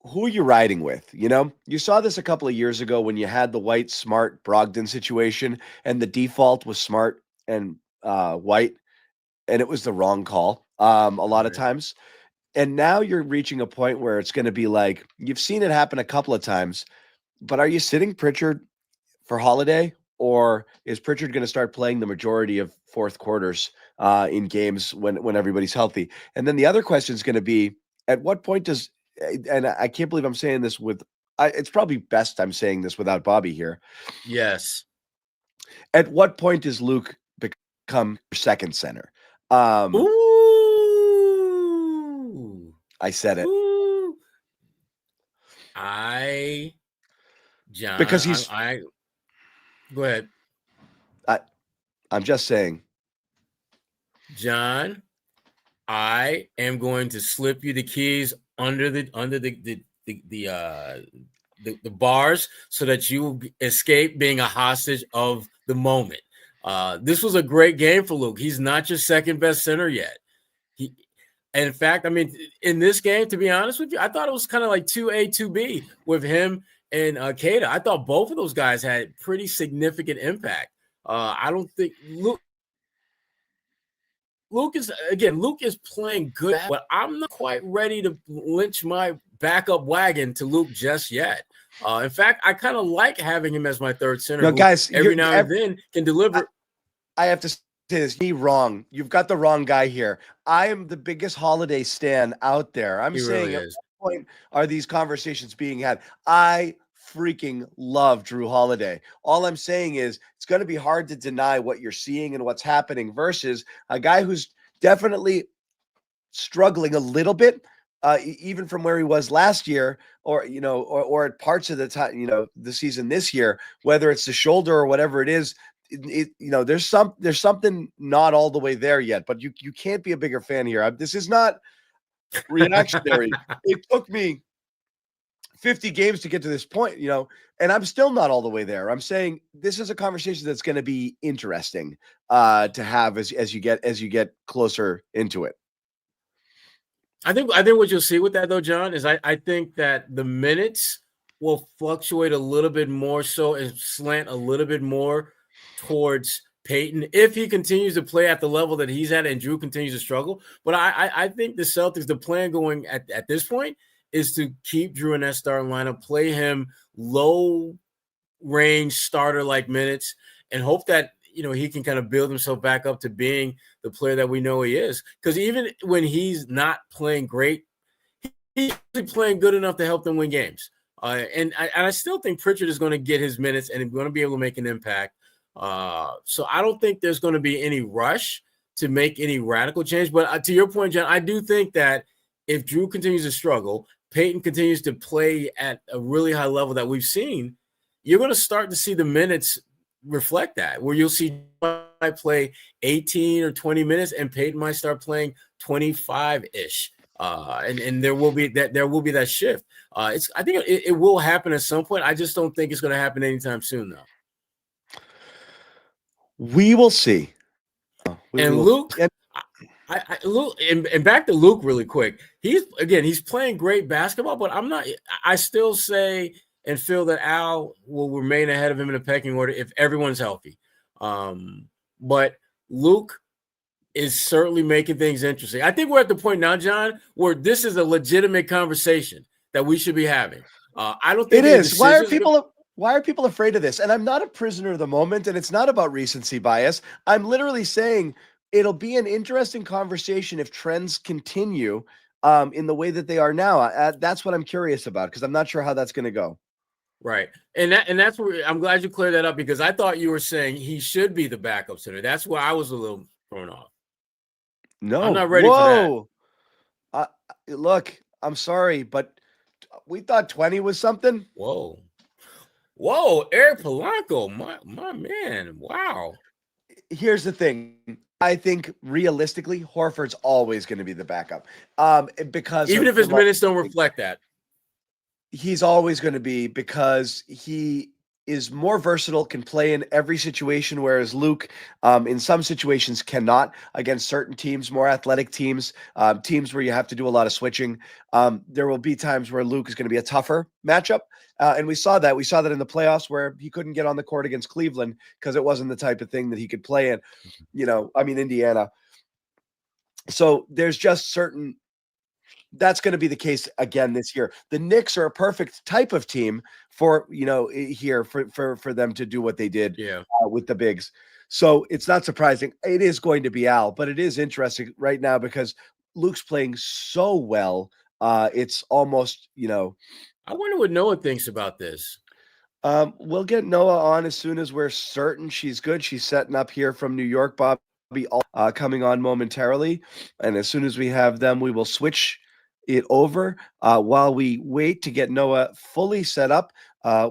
who are you riding with? You saw this a couple of years ago when you had the White, Smart, Brogdon situation, and the default was Smart and White, and it was the wrong call a lot of times. And now you're reaching a point where it's going to be like, you've seen it happen a couple of times, but are you sitting Pritchard for Holiday, or is Pritchard going to start playing the majority of fourth quarters in games when everybody's healthy? And then the other question is going to be, at what point does, and I can't believe I'm saying this it's probably best I'm saying this without Bobby here. Yes. At what point does Luke become your second center? Ooh. I said it. Ooh. John, because go ahead. I'm just saying. John, I am going to slip you the keys under the bars so that you escape being a hostage of the moment. This was a great game for Luke. He's not your second best center yet. In fact, I mean, in this game, to be honest with you, I thought it was kind of like 2A, 2B with him and Keita. I thought both of those guys had pretty significant impact. I don't think Luke is playing good, but I'm not quite ready to lynch my backup wagon to Luke just yet. In fact, I kind of like having him as my third center. No, guys, every now and then can deliver. I have to say this. You're wrong. You've got the wrong guy here. I am the biggest Holiday stan out there. I'm saying really at what point are these conversations being had? I freaking love Drew Holiday. All I'm saying is it's going to be hard to deny what you're seeing and what's happening versus a guy who's definitely struggling a little bit, even from where he was last year, or at parts of the time, the season this year, whether it's the shoulder or whatever it is. There's something not all the way there yet, but you can't be a bigger fan here. This is not reactionary. It took me 50 games to get to this point, and I'm still not all the way there. I'm saying this is a conversation that's going to be interesting to have as you get closer into it. I think what you'll see with that though, John, is I think that the minutes will fluctuate a little bit more so and slant a little bit more towards Peyton if he continues to play at the level that he's at and Drew continues to struggle. But I think the Celtics, the plan going at this point is to keep Drew in that starting lineup, play him low range starter like minutes, and hope that he can kind of build himself back up to being the player that we know he is. Because even when he's not playing great, he's playing good enough to help them win games. And I still think Pritchard is going to get his minutes and going to be able to make an impact. So I don't think there's going to be any rush to make any radical change. But to your point, John, I do think that if Drew continues to struggle, Peyton continues to play at a really high level that we've seen, you're going to start to see the minutes reflect that, where you'll see I play 18 or 20 minutes and Peyton might start playing 25-ish. And there will be that shift. I think it will happen at some point. I just don't think it's going to happen anytime soon, though. We will see. Luke, Luke, and back to Luke really quick. He's playing great basketball, but I still say and feel that Al will remain ahead of him in the pecking order if everyone's healthy. But Luke is certainly making things interesting. I think we're at the point now, John, where this is a legitimate conversation that we should be having. I don't think it is. Why are people afraid of this? And I'm not a prisoner of the moment, and it's not about recency bias. I'm literally saying it'll be an interesting conversation if trends continue in the way that they are now. That's what I'm curious about, because I'm not sure how that's going to go. Right. And that's where I'm glad you cleared that up, because I thought you were saying he should be the backup center. That's where I was a little thrown off. No, I'm not ready for that. Look, I'm sorry, but we thought 20 was something. Whoa, Eric Polanco, my man. Wow. Here's the thing. I think realistically, Horford's always going to be the backup. Because even if his minutes don't reflect that, he's always going to be, because he is more versatile, can play in every situation, whereas Luke, in some situations, cannot against certain teams, more athletic teams, teams where you have to do a lot of switching. There will be times where Luke is going to be a tougher matchup. And we saw that. We saw that in the playoffs where he couldn't get on the court against Cleveland because it wasn't the type of thing that he could play in, Indiana. So there's just certain that's going to be the case again this year. The Knicks are a perfect type of team for, here for them to do what they did with the bigs. So it's not surprising. It is going to be Al, but it is interesting right now because Luke's playing so well. It's almost, I wonder what Noah thinks about this. We'll get Noah on as soon as we're certain she's good. She's setting up here from New York, Bobby, coming on momentarily. And as soon as we have them, we will switch it over. While we wait to get Noah fully set up,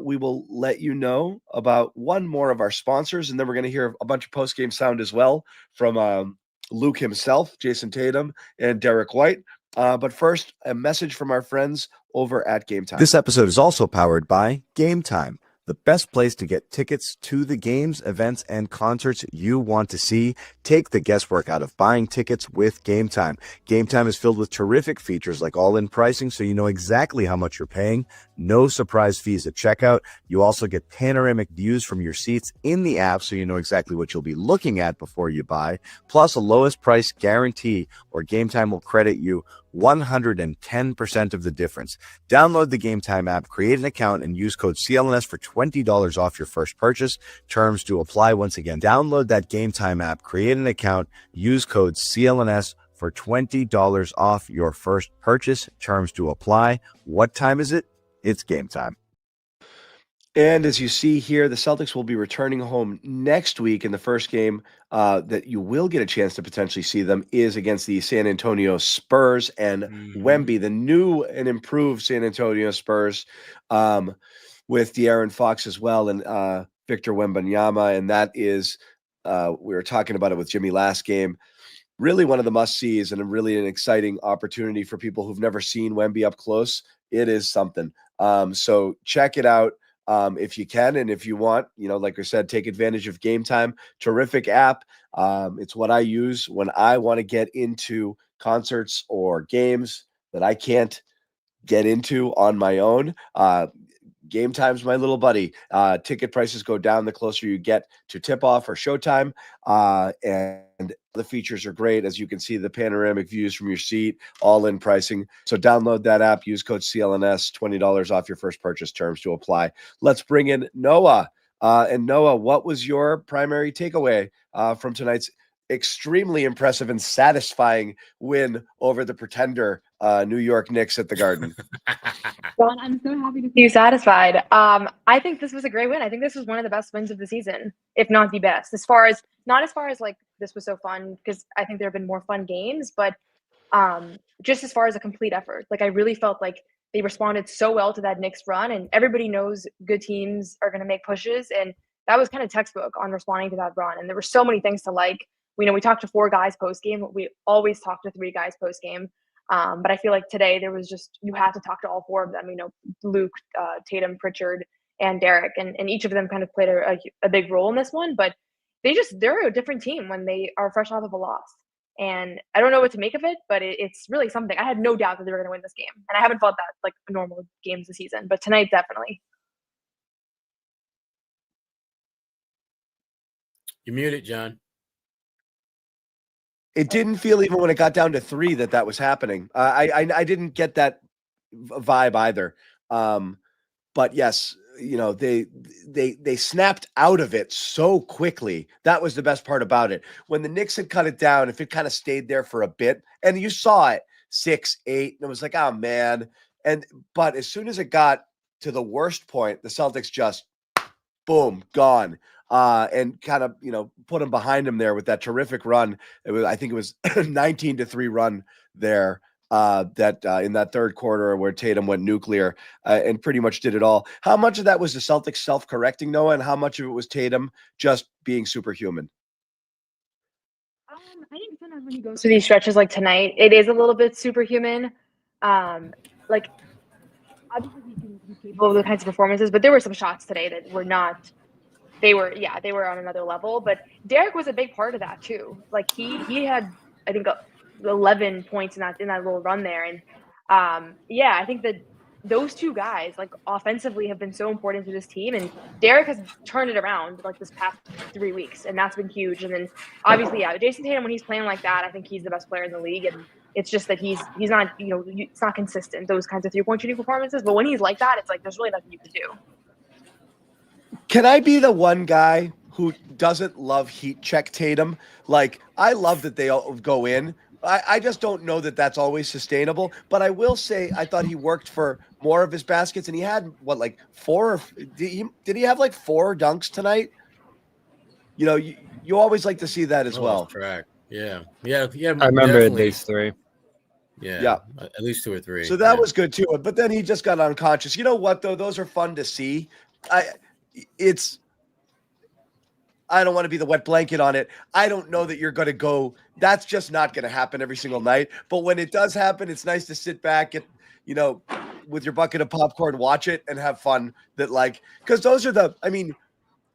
we will let you know about one more of our sponsors, and then we're going to hear a bunch of post-game sound as well from Luke himself, Jason Tatum, and Derek White. But first, a message from our friends over at Game Time. This episode is also powered by Game Time, the best place to get tickets to the games, events, and concerts you want to see. Take the guesswork out of buying tickets with Game Time. Game Time is filled with terrific features like all-in pricing, so you know exactly how much you're paying. No surprise fees at checkout. You also get panoramic views from your seats in the app, so you know exactly what you'll be looking at before you buy. Plus, a lowest price guarantee, or Game Time will credit you 110% of the difference. Download the Game Time app, create an account, and use code CLNS for $20 off your first purchase. Terms to apply. Once again, download that Game Time app, create an account, use code CLNS for $20 off your first purchase. Terms to apply. What time is it? It's game time. And as you see here, the Celtics will be returning home next week, and the first game that you will get a chance to potentially see them is against the San Antonio Spurs and Wemby, the new and improved San Antonio Spurs, with De'Aaron Fox as well, and Victor Wembanyama. And that is, we were talking about it with Jimmy last game, really one of the must-sees and really an exciting opportunity for people who've never seen Wemby up close. It is something. So check it out. If you can, and if you want, like I said, take advantage of Game Time. Terrific app. It's what I use when I want to get into concerts or games that I can't get into on my own. Game Time's my little buddy. Ticket prices go down the closer you get to tip-off or showtime. And the features are great. As you can see, the panoramic views from your seat, all-in pricing. So download that app. Use code CLNS, $20 off your first purchase. Terms to apply. Let's bring in Noah. And Noah, what was your primary takeaway from tonight's extremely impressive and satisfying win over the pretender New York Knicks at the Garden? John, I'm so happy to see you satisfied. I think this was a great win. I think this was one of the best wins of the season, if not the best. Not as far as like this was so fun, because I think there have been more fun games, but just as far as a complete effort. Like I really felt like they responded so well to that Knicks run, and everybody knows good teams are going to make pushes, and that was kind of textbook on responding to that run. And there were so many things to like. We talked to 4 guys post game. We always talk to 3 guys post game. But I feel like today there was just, you had to talk to all 4 of them, Luke, Tatum, Pritchard, and Derek, and each of them kind of played a big role in this one, but they're a different team when they are fresh off of a loss. And I don't know what to make of it, but it's really something. I had no doubt that they were going to win this game. And I haven't felt that like normal games this season, but tonight definitely. You're muted, John. It didn't feel, even when it got down to 3, that was happening. I didn't get that vibe either. But yes, they snapped out of it so quickly. That was the best part about it. When the Knicks had cut it down, if it kind of stayed there for a bit, and you saw it 6, 8, and it was like, oh man. But as soon as it got to the worst point, the Celtics just boom, gone. And kind of, put them behind him there with that terrific run. I think it was 19-3 run there in that third quarter where Tatum went nuclear and pretty much did it all. How much of that was the Celtics self-correcting, Noah, and how much of it was Tatum just being superhuman? I think sometimes when he goes through these stretches like tonight, it is a little bit superhuman. Like obviously he's capable of the kinds of performances, but there were some shots today that were not. They were on another level. But Derek was a big part of that too. Like he had I think 11 points in that little run there, and I think that those two guys like offensively have been so important to this team, and Derek has turned it around like this past 3 weeks, and that's been huge. And then obviously, Jason Tatum, when he's playing like that, I think he's the best player in the league, and it's just that he's not, it's not consistent, those kinds of 3-point shooting performances. But when he's like that, it's like there's really nothing you can do. Can I be the one guy who doesn't love heat check Tatum? Like, I love that they all go in. I just don't know that that's always sustainable. But I will say I thought he worked for more of his baskets, and he had, like 4? Did he have like 4 dunks tonight? You always like to see that as well. Track. Yeah. I remember at least 3. Yeah, at least 2 or 3. So that was good too. But then he just got unconscious. You know what, though? Those are fun to see. I don't want to be the wet blanket on it. I don't know that you're going to go. That's just not going to happen every single night. But when it does happen, it's nice to sit back and, with your bucket of popcorn, watch it and have fun. Because those are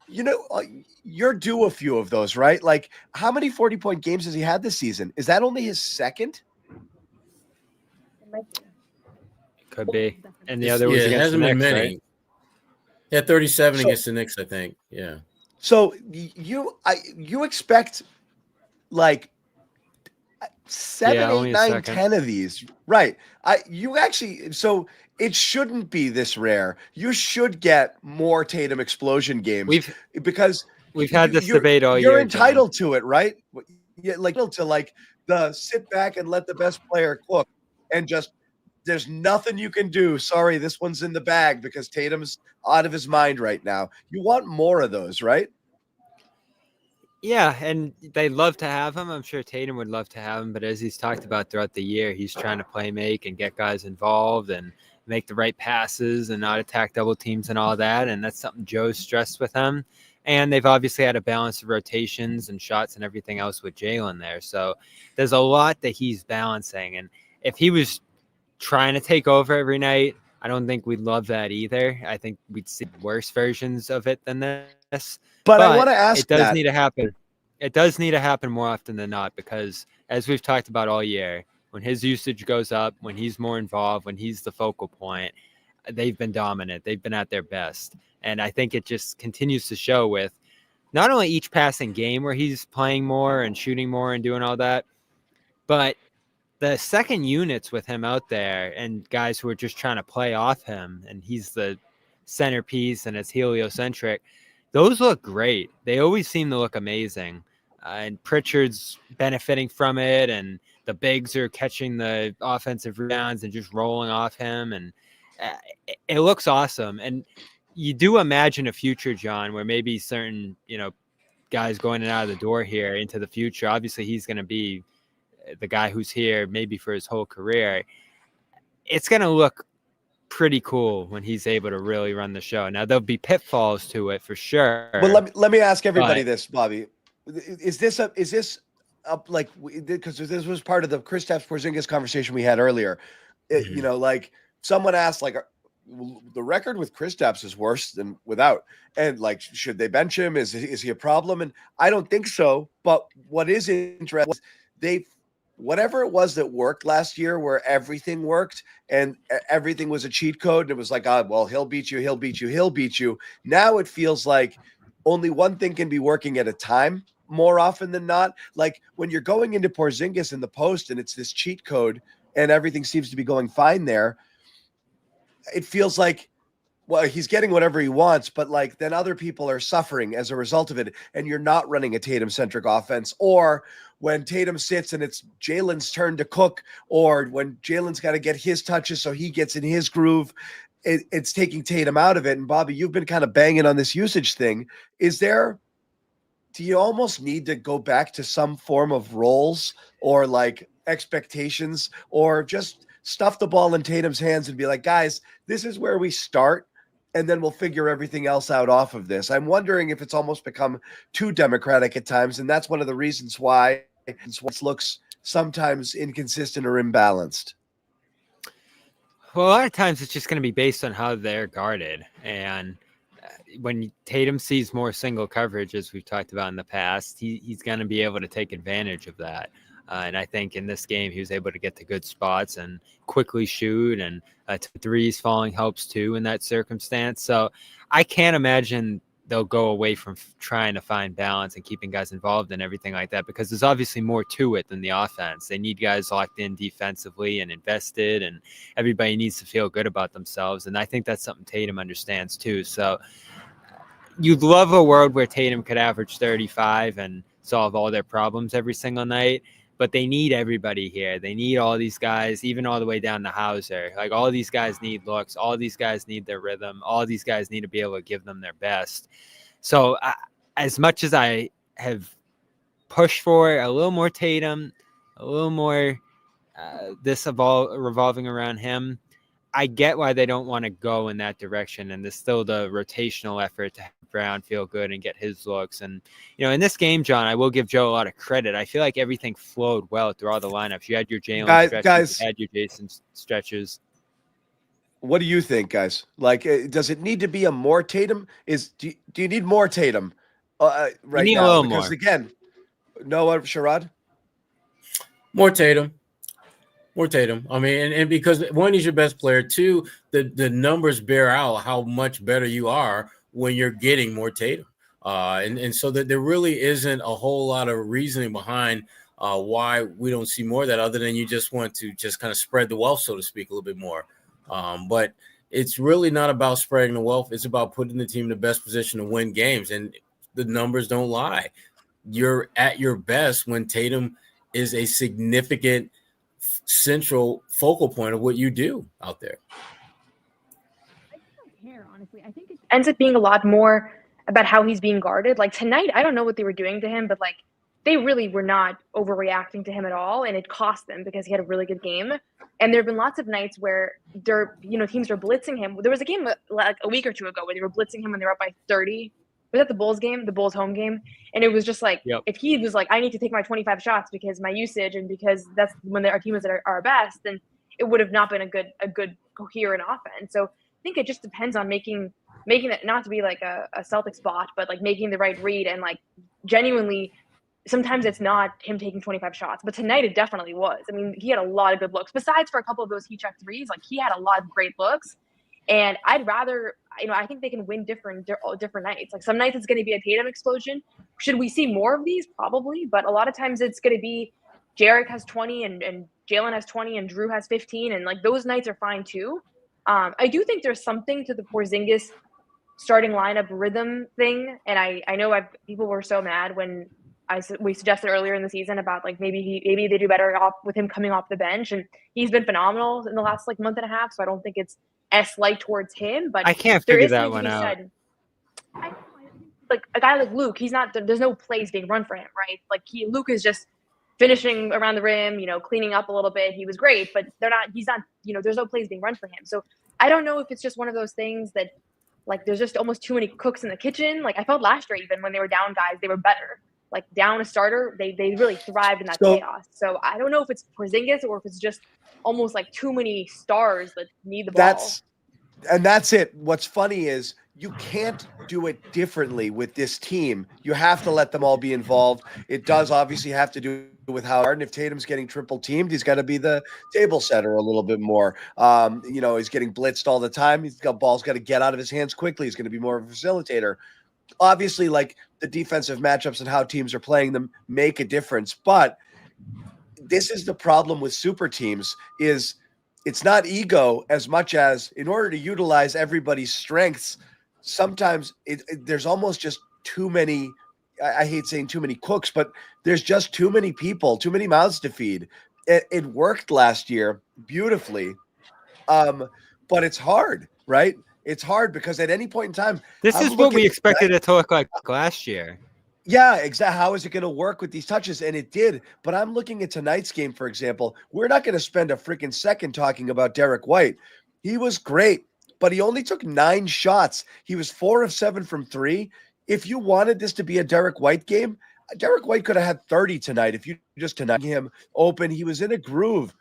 you're due a few of those, right? Like, how many 40-point games has he had this season? Is that only his second? Could be. And the other was it against hasn't the been Knicks, many. right? Yeah, 37 against the Knicks, I think. Yeah. So you expect like 7, 8, 9, 10 of these, right? So it shouldn't be this rare. You should get more Tatum explosion games because we've had this debate all year. You're entitled to it, right? Yeah, to the sit back and let the best player cook, and just there's nothing you can do. Sorry, this one's in the bag because Tatum's out of his mind right now. You want more of those, right? Yeah, and they love to have him. I'm sure Tatum would love to have him, but as he's talked about throughout the year, he's trying to play make and get guys involved and make the right passes and not attack double teams and all that. And that's something Joe's stressed with him. And they've obviously had a balance of rotations and shots and everything else with Jalen there. So there's a lot that he's balancing. And if he was trying to take over every night, I don't think we'd love that either. I think we'd see worse versions of it than this. But I want to ask it does need to happen. It does need to happen more often than not, because as we've talked about all year, when his usage goes up, when he's more involved, when he's the focal point, they've been dominant. They've been at their best. And I think it just continues to show with not only each passing game where he's playing more and shooting more and doing all that, but the second units with him out there and guys who are just trying to play off him, and he's the centerpiece and it's heliocentric. Those look great. They always seem to look amazing. And Pritchard's benefiting from it, and the bigs are catching the offensive rebounds and just rolling off him. And it looks awesome. And you do imagine a future, John, where maybe certain, guys going in and out of the door here into the future. Obviously, he's going to be the guy who's here maybe for his whole career. It's going to look pretty cool when he's able to really run the show. Now there'll be pitfalls to it for sure. Well, let me ask everybody this, Bobby. Is this like, because this was part of the Kristaps Porzingis conversation we had earlier. Like someone asked, like, the record with Kristaps is worse than without, and like, should they bench him? Is he a problem? And I don't think so. But what is interesting is whatever it was that worked last year, where everything worked and everything was a cheat code, and it was like, well, he'll beat you, he'll beat you, he'll beat you. Now it feels like only one thing can be working at a time more often than not. Like when you're going into Porzingis in the post and it's this cheat code and everything seems to be going fine there, it feels like, well, he's getting whatever he wants, but like then other people are suffering as a result of it, and you're not running a Tatum-centric offense. Or when Tatum sits and it's Jalen's turn to cook, or when Jalen's got to get his touches so he gets in his groove, it's taking Tatum out of it. And Bobby, you've been kind of banging on this usage thing. Do you almost need to go back to some form of roles or like expectations, or just stuff the ball in Tatum's hands and be like, guys, this is where we start, and then we'll figure everything else out off of this? I'm wondering if it's almost become too democratic at times, and that's one of the reasons why What looks sometimes inconsistent or imbalanced? Well, a lot of times it's just going to be based on how they're guarded. And when Tatum sees more single coverage, as we've talked about in the past, he's going to be able to take advantage of that. And I think in this game, he was able to get to good spots and quickly shoot, and threes falling helps too in that circumstance. So I can't imagine they'll go away from trying to find balance and keeping guys involved and everything like that, because there's obviously more to it than the offense. They need guys locked in defensively and invested, and everybody needs to feel good about themselves. And I think that's something Tatum understands too. So you'd love a world where Tatum could average 35 and solve all their problems every single night. But they need everybody here. They need all these guys, even all the way down to Hauser. Like, all these guys need looks. All these guys need their rhythm. All these guys need to be able to give them their best. So as much as I have pushed for a little more Tatum, a little more revolving around him, I get why they don't want to go in that direction. And there's still the rotational effort to have Brown feel good and get his looks. And, in this game, John, I will give Joe a lot of credit. I feel like everything flowed well through all the lineups. You had your Jalen stretches, you had your Jason stretches. What do you think, guys? Like, does it need to be a more Tatum? Do you need more Tatum right you need now? A little because more. Again, Noah, Sherrod? More Tatum. More Tatum. I mean, and because one, he's your best player. Two, the numbers bear out how much better you are when you're getting more Tatum. And so that there really isn't a whole lot of reasoning behind why we don't see more of that, other than you just want to just kind of spread the wealth, so to speak, a little bit more. But it's really not about spreading the wealth. It's about putting the team in the best position to win games. And the numbers don't lie. You're at your best when Tatum is a significant central focal point of what you do out there. Honestly, I think it ends up being a lot more about how he's being guarded. Like tonight, I don't know what they were doing to him, but like they really were not overreacting to him at all, and it cost them because he had a really good game. And there have been lots of nights where teams are blitzing him. There was a game like a week or two ago where they were blitzing him when they were up by 30. Was that the Bulls game, the Bulls home game? And it was just like, if he was like, I need to take my 25 shots because my usage and because that's when our team is at our best, then it would have not been a good coherent offense. So I think it just depends on making it not to be like a Celtics bot, but like making the right read, and like genuinely, sometimes it's not him taking 25 shots, but tonight it definitely was. I mean, he had a lot of good looks. Besides for a couple of those heat check threes, like he had a lot of great looks. And I'd rather, I think they can win different nights. Like some nights it's going to be a Tatum explosion. Should we see more of these? Probably, but a lot of times it's going to be Jarek has 20 and Jalen has 20 and Drew has 15, and like those nights are fine too. I do think there's something to the Porzingis starting lineup rhythm thing, and I know people were so mad when we suggested earlier in the season about like maybe they do better off with him coming off the bench, and he's been phenomenal in the last like month and a half. So I don't think it's as slight towards him, but I can't figure that one out. Like a guy like Luke, there's no plays being run for him, right? Like Luke is just finishing around the rim, cleaning up a little bit. He was great, but he's not, there's no plays being run for him. So I don't know if it's just one of those things that like there's just almost too many cooks in the kitchen. Like I felt last year, even when they were down guys, they were better. Like down a starter, they really thrived in that chaos. So I don't know if it's Porzingis or if it's just almost like too many stars that need the ball. That's it. What's funny is you can't do it differently with this team. You have to let them all be involved. It does obviously have to do with how hard. And if Tatum's getting triple teamed, he's got to be the table setter a little bit more. He's getting blitzed all the time. Ball's got to get out of his hands quickly. He's going to be more of a facilitator. Obviously, like the defensive matchups and how teams are playing them make a difference. But this is the problem with super teams is it's not ego as much as in order to utilize everybody's strengths, sometimes there's almost just too many. I hate saying too many cooks, but there's just too many people, too many mouths to feed. It worked last year beautifully, but it's hard, right? It's hard because at any point in time, this is what we expected it to look like last year. Yeah, exactly. How is it going to work with these touches? And it did. But I'm looking at tonight's game, for example. We're not going to spend a freaking second talking about Derek White. He was great, but he only took 9 shots. He was 4 of 7 from 3. If you wanted this to be a Derek White game, Derek White could have had 30 tonight if you just denied him open. He was in a groove,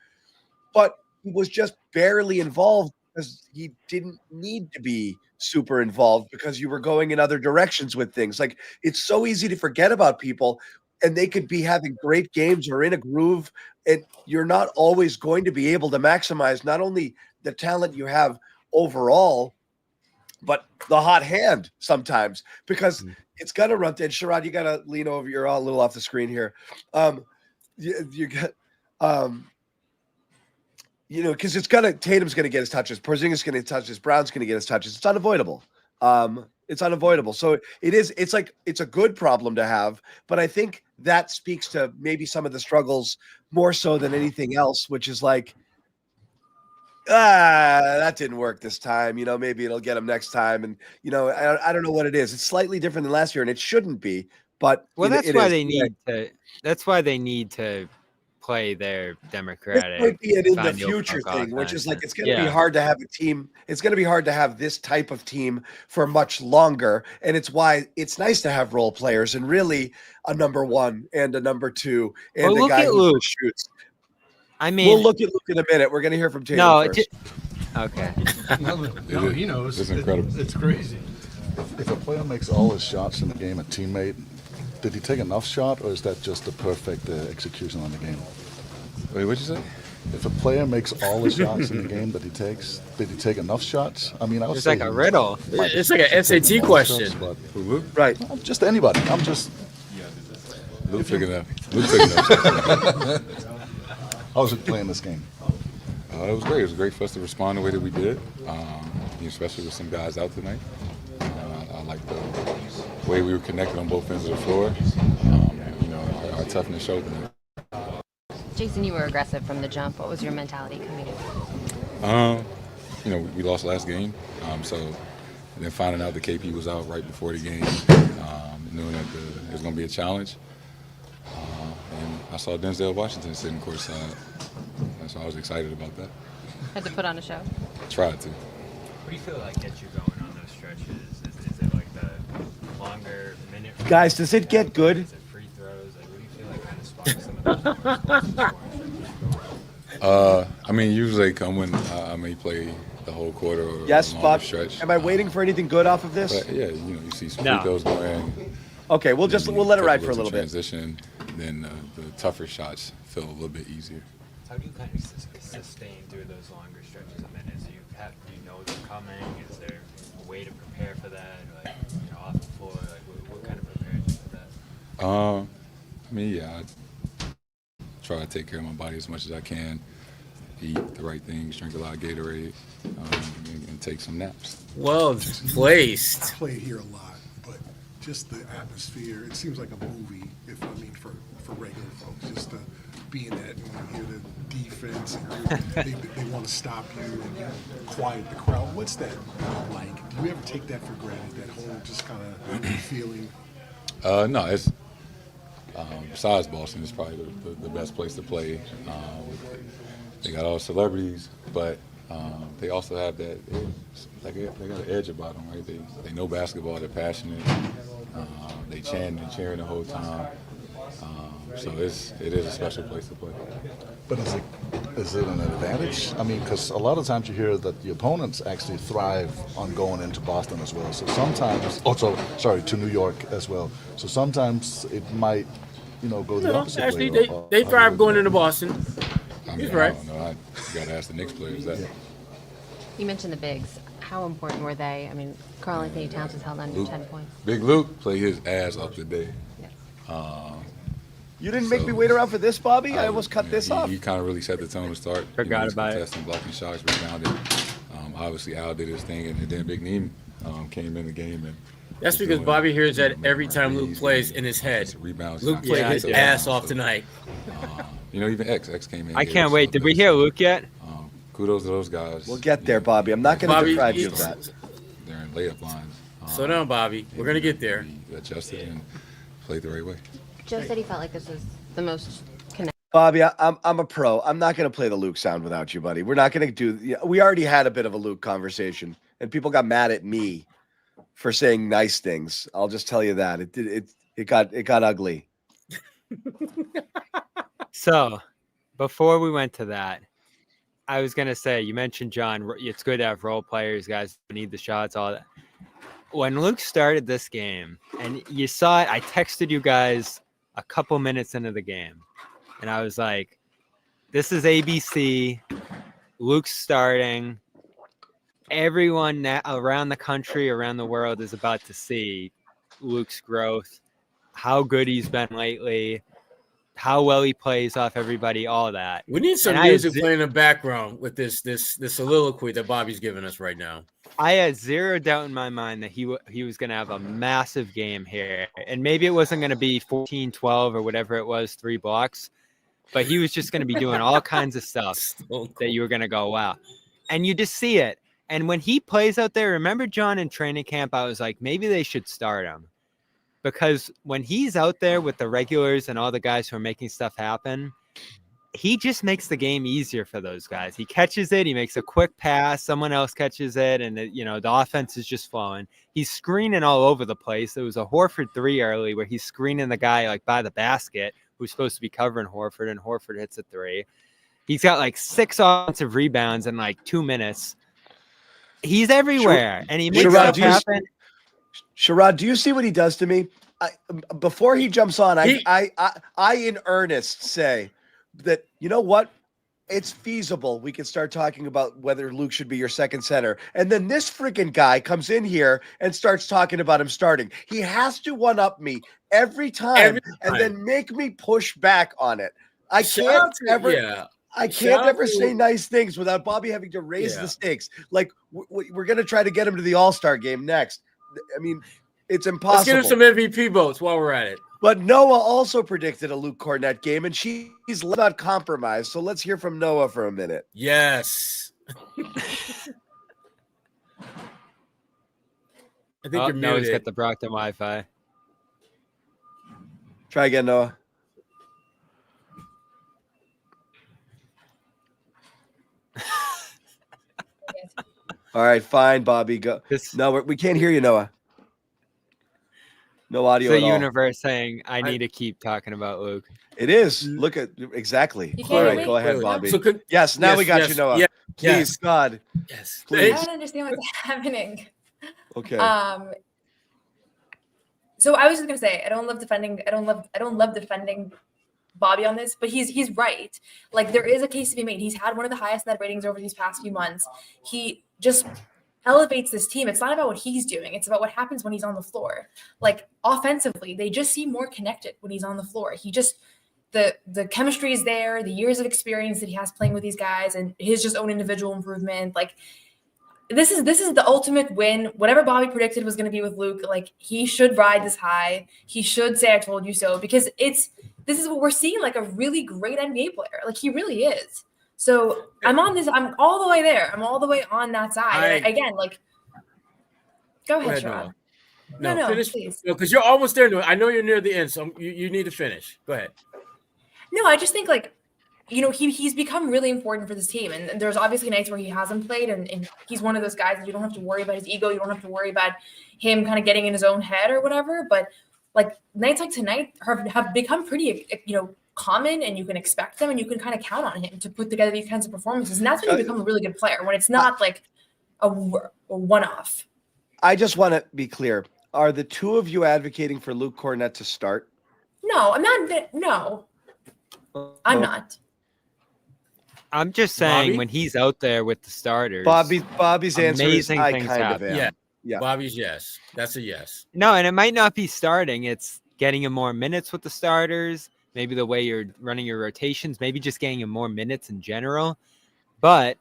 but he was just barely involved because he didn't need to be super involved because you were going in other directions with things. Like, it's so easy to forget about people, and they could be having great games or in a groove, and you're not always going to be able to maximize not only the talent you have overall, but the hot hand sometimes, because it's got to run. And Sherrod, you got to lean over. You're all a little off the screen here. You got, because it's gonna. Tatum's gonna get his touches. Porzingis is gonna get touches. Brown's gonna get his touches. It's unavoidable. It's unavoidable. So it is. It's like it's a good problem to have, but I think that speaks to maybe some of the struggles more so than anything else, which is like, that didn't work this time. Maybe it'll get him next time. And, I don't know what it is. It's slightly different than last year, and it shouldn't be. But that's why they need to. That's why they need to play their democratic. This might be an in the future thing, which is like it's going to be hard to have a team. It's going to be hard to have this type of team for much longer, and it's why it's nice to have role players and really a number one and a number two and a guy who shoots. I mean, we'll look at Luke in a minute. We're going to hear from Tatum first. Okay. No, he knows. It's incredible. It's crazy. If a player makes all his shots in the game, a teammate, did he take enough shot, or is that just the perfect execution on the game? Wait, what'd you say? If a player makes all the shots in the game that he takes, did he take enough shots? I mean, I would it's say like a riddle. It's like an SAT question. Shots, right. Just anybody. I'm just. Luke took enough. Luke took enough. How was it playing this game? It was great. It was great for us to respond the way that we did, especially with some guys out tonight. I like the way we were connected on both ends of the floor. Our toughness showed tonight. Jason, you were aggressive from the jump. What was your mentality coming in? We lost last game, so then finding out the KP was out right before the game, knowing that it was going to be a challenge. And I saw Denzel Washington sitting courtside, so I was excited about that. Had to put on a show. Tried to. What do you feel like gets you going on those stretches? Is it like the longer minute? Guys, does it get good? Is it free throws? Like, what do you feel like kind of sparks some of those? I mean, usually come when I may play the whole quarter or yes, a longer Bob. stretch. Am I waiting for anything good off of this? But yeah, you see some free throws go in. Okay, we'll let it ride for a little bit. Transition, then the tougher shots feel a little bit easier. How do you kind of sustain through those longer stretches of minutes? Do you know they're coming? Is there a way to prepare for that? Like, off the floor, like what kind of prepares you for that? I try to take care of my body as much as I can. Eat the right things, drink a lot of Gatorade, and take some naps. Well placed. I play here a lot, but just the atmosphere, it seems like a movie, for regular folks, just to be in that and you hear the defense and they want to stop you and you quiet the crowd. What's that like? Do you ever take that for granted, that whole just kind of feeling? No, it's besides Boston, it's probably the best place to play. They got all celebrities, but they also have that. They got an edge about them, right? They know basketball. They're passionate. They chant and cheering the whole time. So it is a special place to play. But is it an advantage? I mean, because a lot of times you hear that the opponents actually thrive on going into Boston as well. So sometimes, to New York as well. So sometimes it might, go the opposite actually, way. they thrive going into Boston. He's right. I don't know. I got to ask the Knicks players that. Yeah. You mentioned the bigs. How important were they? I mean, Karl Anthony Towns was held under 10 points. Big Luke played his ass off today. You didn't make me wait around for this, Bobby? I almost cut this off. He kind of really set the tone to start. Forgot about it. Contesting, blocking shots, rebounded. Obviously, Al did his thing, and then Big Neem came in the game. And that's because Bobby hears that every time Luke plays in his head. Rebounds. Luke played his ass off tonight. Even X came in. I can't wait. Did we hear Luke yet? Kudos to those guys. We'll get there, Bobby. I'm not going to deprive you of that. They're in layup lines. Slow down, Bobby. We're going to get there. We adjusted and played the right way. Joe said he felt like this was the most connected. Bobby, I'm a pro. I'm not going to play the Luke sound without you, buddy. We're not going to do. We already had a bit of a Luke conversation, and people got mad at me for saying nice things. I'll just tell you that it got ugly. So, before we went to that, I was going to say, you mentioned, John, it's good to have role players, guys who need the shots, all that. When Luke started this game, and you saw it, I texted you guys a couple minutes into the game, and I was like, this is ABC. Luke's starting. Everyone around the country, around the world is about to see Luke's growth, how good he's been lately, how well he plays off everybody, all that. We need some music playing in the background with this soliloquy that Bobby's giving us right now. I had zero doubt in my mind that he was going to have a massive game here. And maybe it wasn't going to be 14-12 or whatever it was, 3 blocks. But he was just going to be doing all kinds of stuff that you were going to go, wow. And you just see it. And when he plays out there, remember, John, in training camp, I was like, maybe they should start him. Because when he's out there with the regulars and all the guys who are making stuff happen, he just makes the game easier for those guys. He catches it. He makes a quick pass. Someone else catches it. And, the offense is just flowing. He's screening all over the place. There was a Horford 3 early where he's screening the guy like by the basket who's supposed to be covering Horford, and Horford hits a 3. He's got like 6 offensive rebounds in like 2 minutes. He's everywhere, and he makes stuff happen. Sherrod, do you see what he does to me? Before he jumps on, I in earnest say that, you know what? It's feasible. We can start talking about whether Luke should be your second center. And then this freaking guy comes in here and starts talking about him starting. He has to one-up me every time and then make me push back on it. I can't ever say nice things without Bobby having to raise the stakes. Like, we're going to try to get him to the All-Star game next. I mean, it's impossible. Let's get him some MVP votes while we're at it. But Noah also predicted a Luke Cornett game, and she's not compromised. So let's hear from Noah for a minute. Yes. I think you're Noah's muted. got the Brockton Wi-Fi. Try again, Noah. All right, fine, Bobby. Go. No, we can't hear you, Noah. No audio It's at the all. universe saying, I need to keep talking about Luke. It is. Look at exactly. All right, go ahead, Bobby. Yes, now we got you, Noah. Please, God. Yes. Please. I don't understand what's happening. Okay. So I was just gonna say I don't love defending Bobby on this, but he's right. Like, there is a case to be made. He's had one of the highest net ratings over these past few months. He just elevates this team. It's not about what he's doing. It's about what happens when he's on the floor. Like, offensively, they just seem more connected when he's on the floor. He just the chemistry is there, the years of experience that he has playing with these guys, and his just own individual improvement. Like, this is the ultimate win. Whatever Bobby predicted was going to be with Luke, like, he should ride this high. He should say, I told you so, because this is what we're seeing, like a really great NBA player. Like, he really is. So I'm all the way there. I'm all the way on that side. Again, like, go ahead, Sherrod. No, finish, please. No, because you're almost there. I know you're near the end, so you need to finish. Go ahead. No, I just think, like, he's become really important for this team. And there's obviously nights where he hasn't played, and he's one of those guys that you don't have to worry about his ego. You don't have to worry about him kind of getting in his own head or whatever. But, like, nights like tonight have become pretty, common, and you can expect them, and you can kind of count on him to put together these kinds of performances. And that's when you become a really good player, when it's not like a one-off. I just want to be clear. Are the two of you advocating for Luke Cornett to start? No, I'm not. No, I'm not. I'm just saying, Bobby? when he's out there with the starters, Bobby's answer is amazing I things kind of happen. am. Yeah. Bobby's yes. That's a yes. No, and it might not be starting. It's getting him more minutes with the starters, maybe the way you're running your rotations, maybe just getting him more minutes in general. But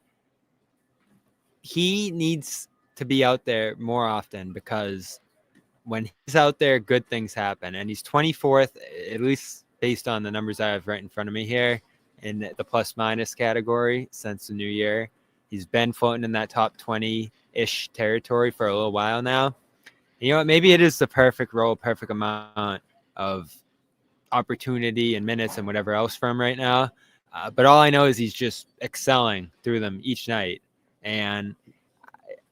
he needs to be out there more often, because when he's out there, good things happen. And he's 24th, at least based on the numbers I have right in front of me here, in the plus-minus category since the new year. He's been floating in that top 20-ish territory for a little while now. You know what? Maybe it is the perfect role, perfect amount of opportunity and minutes and whatever else for him right now. But all I know is he's just excelling through them each night. And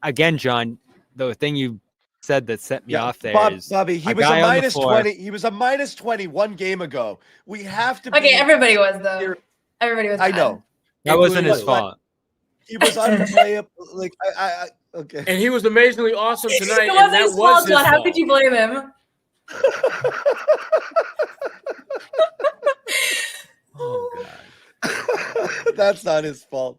again, John, the thing you said that set me off there is Bobby, he a was a guy on the minus floor. 20. He was a minus 20 one game ago. We have to. Okay, everybody was though. Everybody was. I bad. know. That wasn't his fault. He was unplayable. Like okay. And he was amazingly awesome tonight. It and wasn't that his was fault, his John. How fault. could you blame him? Oh God. That's not his fault.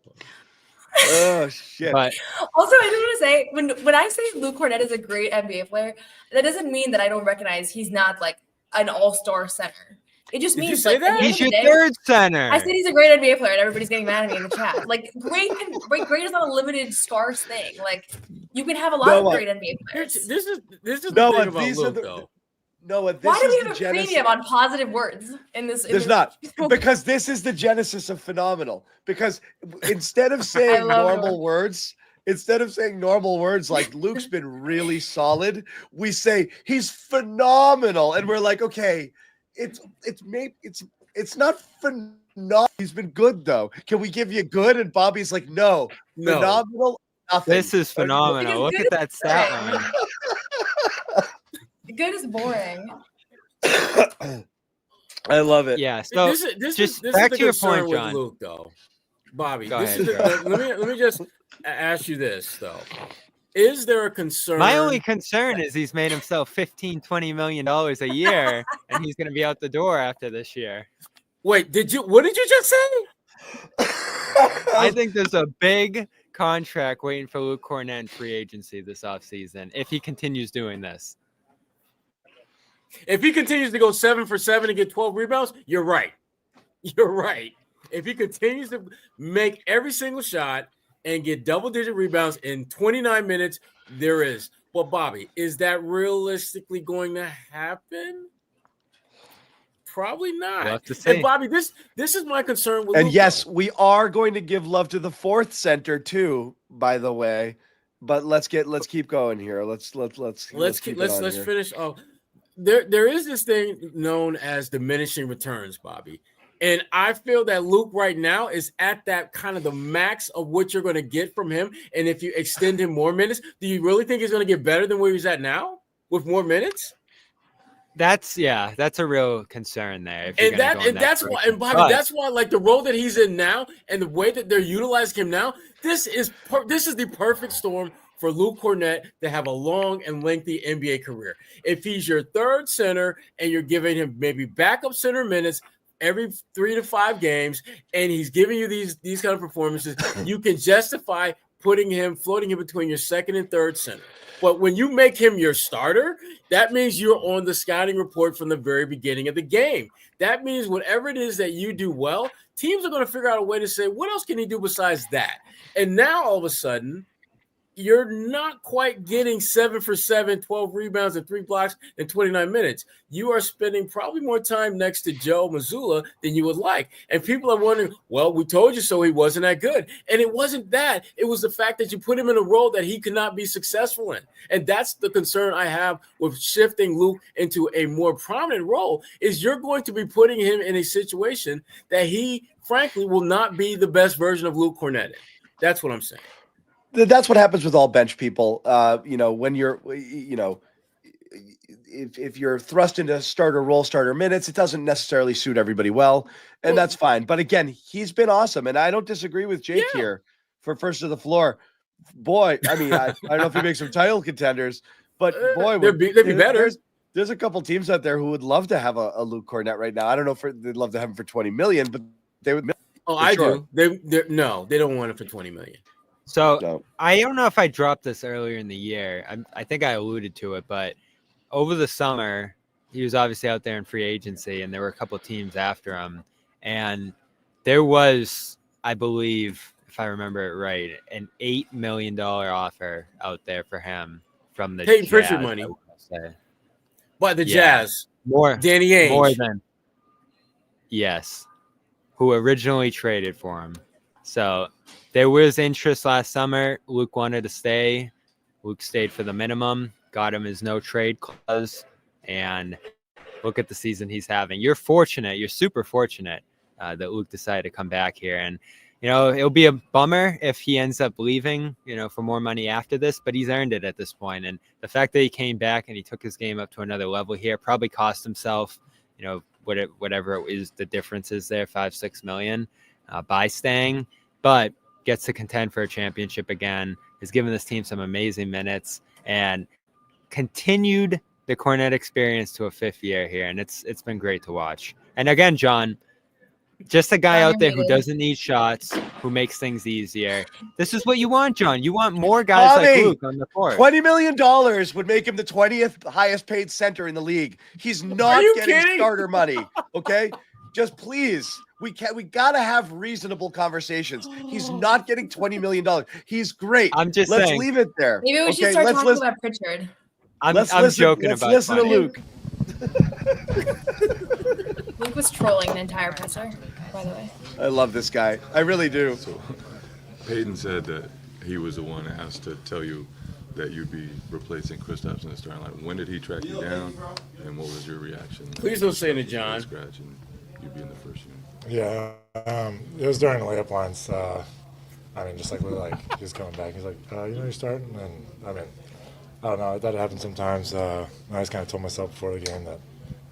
Oh shit. But Also, I just want to say, when I say Luke Cornett is a great NBA player, that doesn't mean that I don't recognize he's not like an all-star center. It just Did you means say like, that? at the end he's of the your day, third center. I said he's a great NBA player, and everybody's getting mad at me in the chat. Like, great is not a limited scarce thing. Like, you can have a lot of great NBA players. This is the Noah, thing about these Luke, are though. Noah, this Why do is we the have a genesis. premium on positive words in this? There's not, because this is the genesis of phenomenal. Because instead of saying normal words, like Luke's been really solid, we say he's phenomenal, and we're like, okay, it's not phenomenal. He's been good though. Can we give you good? And Bobby's like, no. Phenomenal. Nothing. This is phenomenal. Look at that stat line. Good is boring. I love it. Yeah. So this back is to your concern point, with John. Luke, though. Bobby, Go this ahead, is let me just ask you this though. Is there a concern? My only concern is he's made himself $15-20 million a year, and he's going to be out the door after this year. Wait, what did you just say? I think there's a big contract waiting for Luke Cornett in free agency this offseason if he continues doing this. If he continues to go 7 for 7 and get 12 rebounds, you're right. You're right. If he continues to make every single shot and get double-digit rebounds in 29 minutes, there is. Well, Bobby, is that realistically going to happen? Probably not. We'll have to see. And Bobby, this is my concern with And Luke, yes, though. we are going to give love to the fourth center too, by the way. But let's keep going here. Let's finish off. There is this thing known as diminishing returns, Bobby. And I feel that Luke right now is at that kind of the max of what you're going to get from him. And if you extend him more minutes, do you really think he's going to get better than where he's at now with more minutes? That's a real concern there. That's why like the role that he's in now and the way that they're utilizing him now, this is the perfect storm for Luke Cornett to have a long and lengthy NBA career. If he's your third center and you're giving him maybe backup center minutes every 3 to 5 games, and he's giving you these kind of performances, you can justify floating him between your second and third center. But when you make him your starter, that means you're on the scouting report from the very beginning of the game. That means whatever it is that you do well, teams are going to figure out a way to say, what else can he do besides that? And now all of a sudden, you're not quite getting 7 for 7, 12 rebounds and 3 blocks in 29 minutes. You are spending probably more time next to Joe Mazzulla than you would like. And people are wondering, well, we told you so he wasn't that good. And it wasn't that. It was the fact that you put him in a role that he could not be successful in. And that's the concern I have with shifting Luke into a more prominent role, is you're going to be putting him in a situation that he, frankly, will not be the best version of Luke Cornett in. That's what I'm saying. That's what happens with all bench people. When you're, if you're thrust into starter minutes, it doesn't necessarily suit everybody well, and that's fine. But again, he's been awesome, and I don't disagree with Jake here for first to the floor. Boy, I mean, I don't know if he makes some title contenders, but boy, they'd be better. There's a couple teams out there who would love to have a Luke Cornett right now. I don't know if they'd love to have him for 20 million, but they would. Oh, I do. They don't want it for 20 million. So I don't know if I dropped this earlier in the year. I think I alluded to it, but over the summer, he was obviously out there in free agency, and there were a couple of teams after him. And there was, I believe, if I remember it right, an $8 million offer out there for him from the Peyton Jazz, Pritchard money. By the Jazz. More Danny Ainge. More than. Yes. Who originally traded for him. So there was interest last summer. Luke wanted to stay. Luke stayed for the minimum, got him his no trade clause, and look at the season he's having. You're fortunate. You're super fortunate that Luke decided to come back here. And, It'll be a bummer if he ends up leaving, for more money after this, but he's earned it at this point. And the fact that he came back and he took his game up to another level here probably cost himself, whatever it is, the difference is there, 5-6 million by staying, but gets to contend for a championship again, has given this team some amazing minutes and continued the Kornet experience to a 5th year here. And it's been great to watch. And again, John, just a guy out there who doesn't need shots, who makes things easier. This is what you want, John. You want more guys like Luke on the court. $20 million would make him the 20th highest paid center in the league. He's not getting starter money. Okay, just please. We gotta have reasonable conversations. He's not getting $20 million. He's great. Let's leave it there. Maybe we should start talking about Pritchard. I'm joking about it. Let's listen to Luke. Luke was trolling the entire presser, by the way. I love this guy. I really do. So, Peyton said that he was the one asked to tell you that you'd be replacing Kristaps in the starting line. When did he track you down, and what was your reaction? Please don't say to John. Scratch and you'd be in the first unit. Yeah, it was during the layup lines. Just he was coming back. He's like, you're starting? And I don't know. That happens sometimes. I just kind of told myself before the game that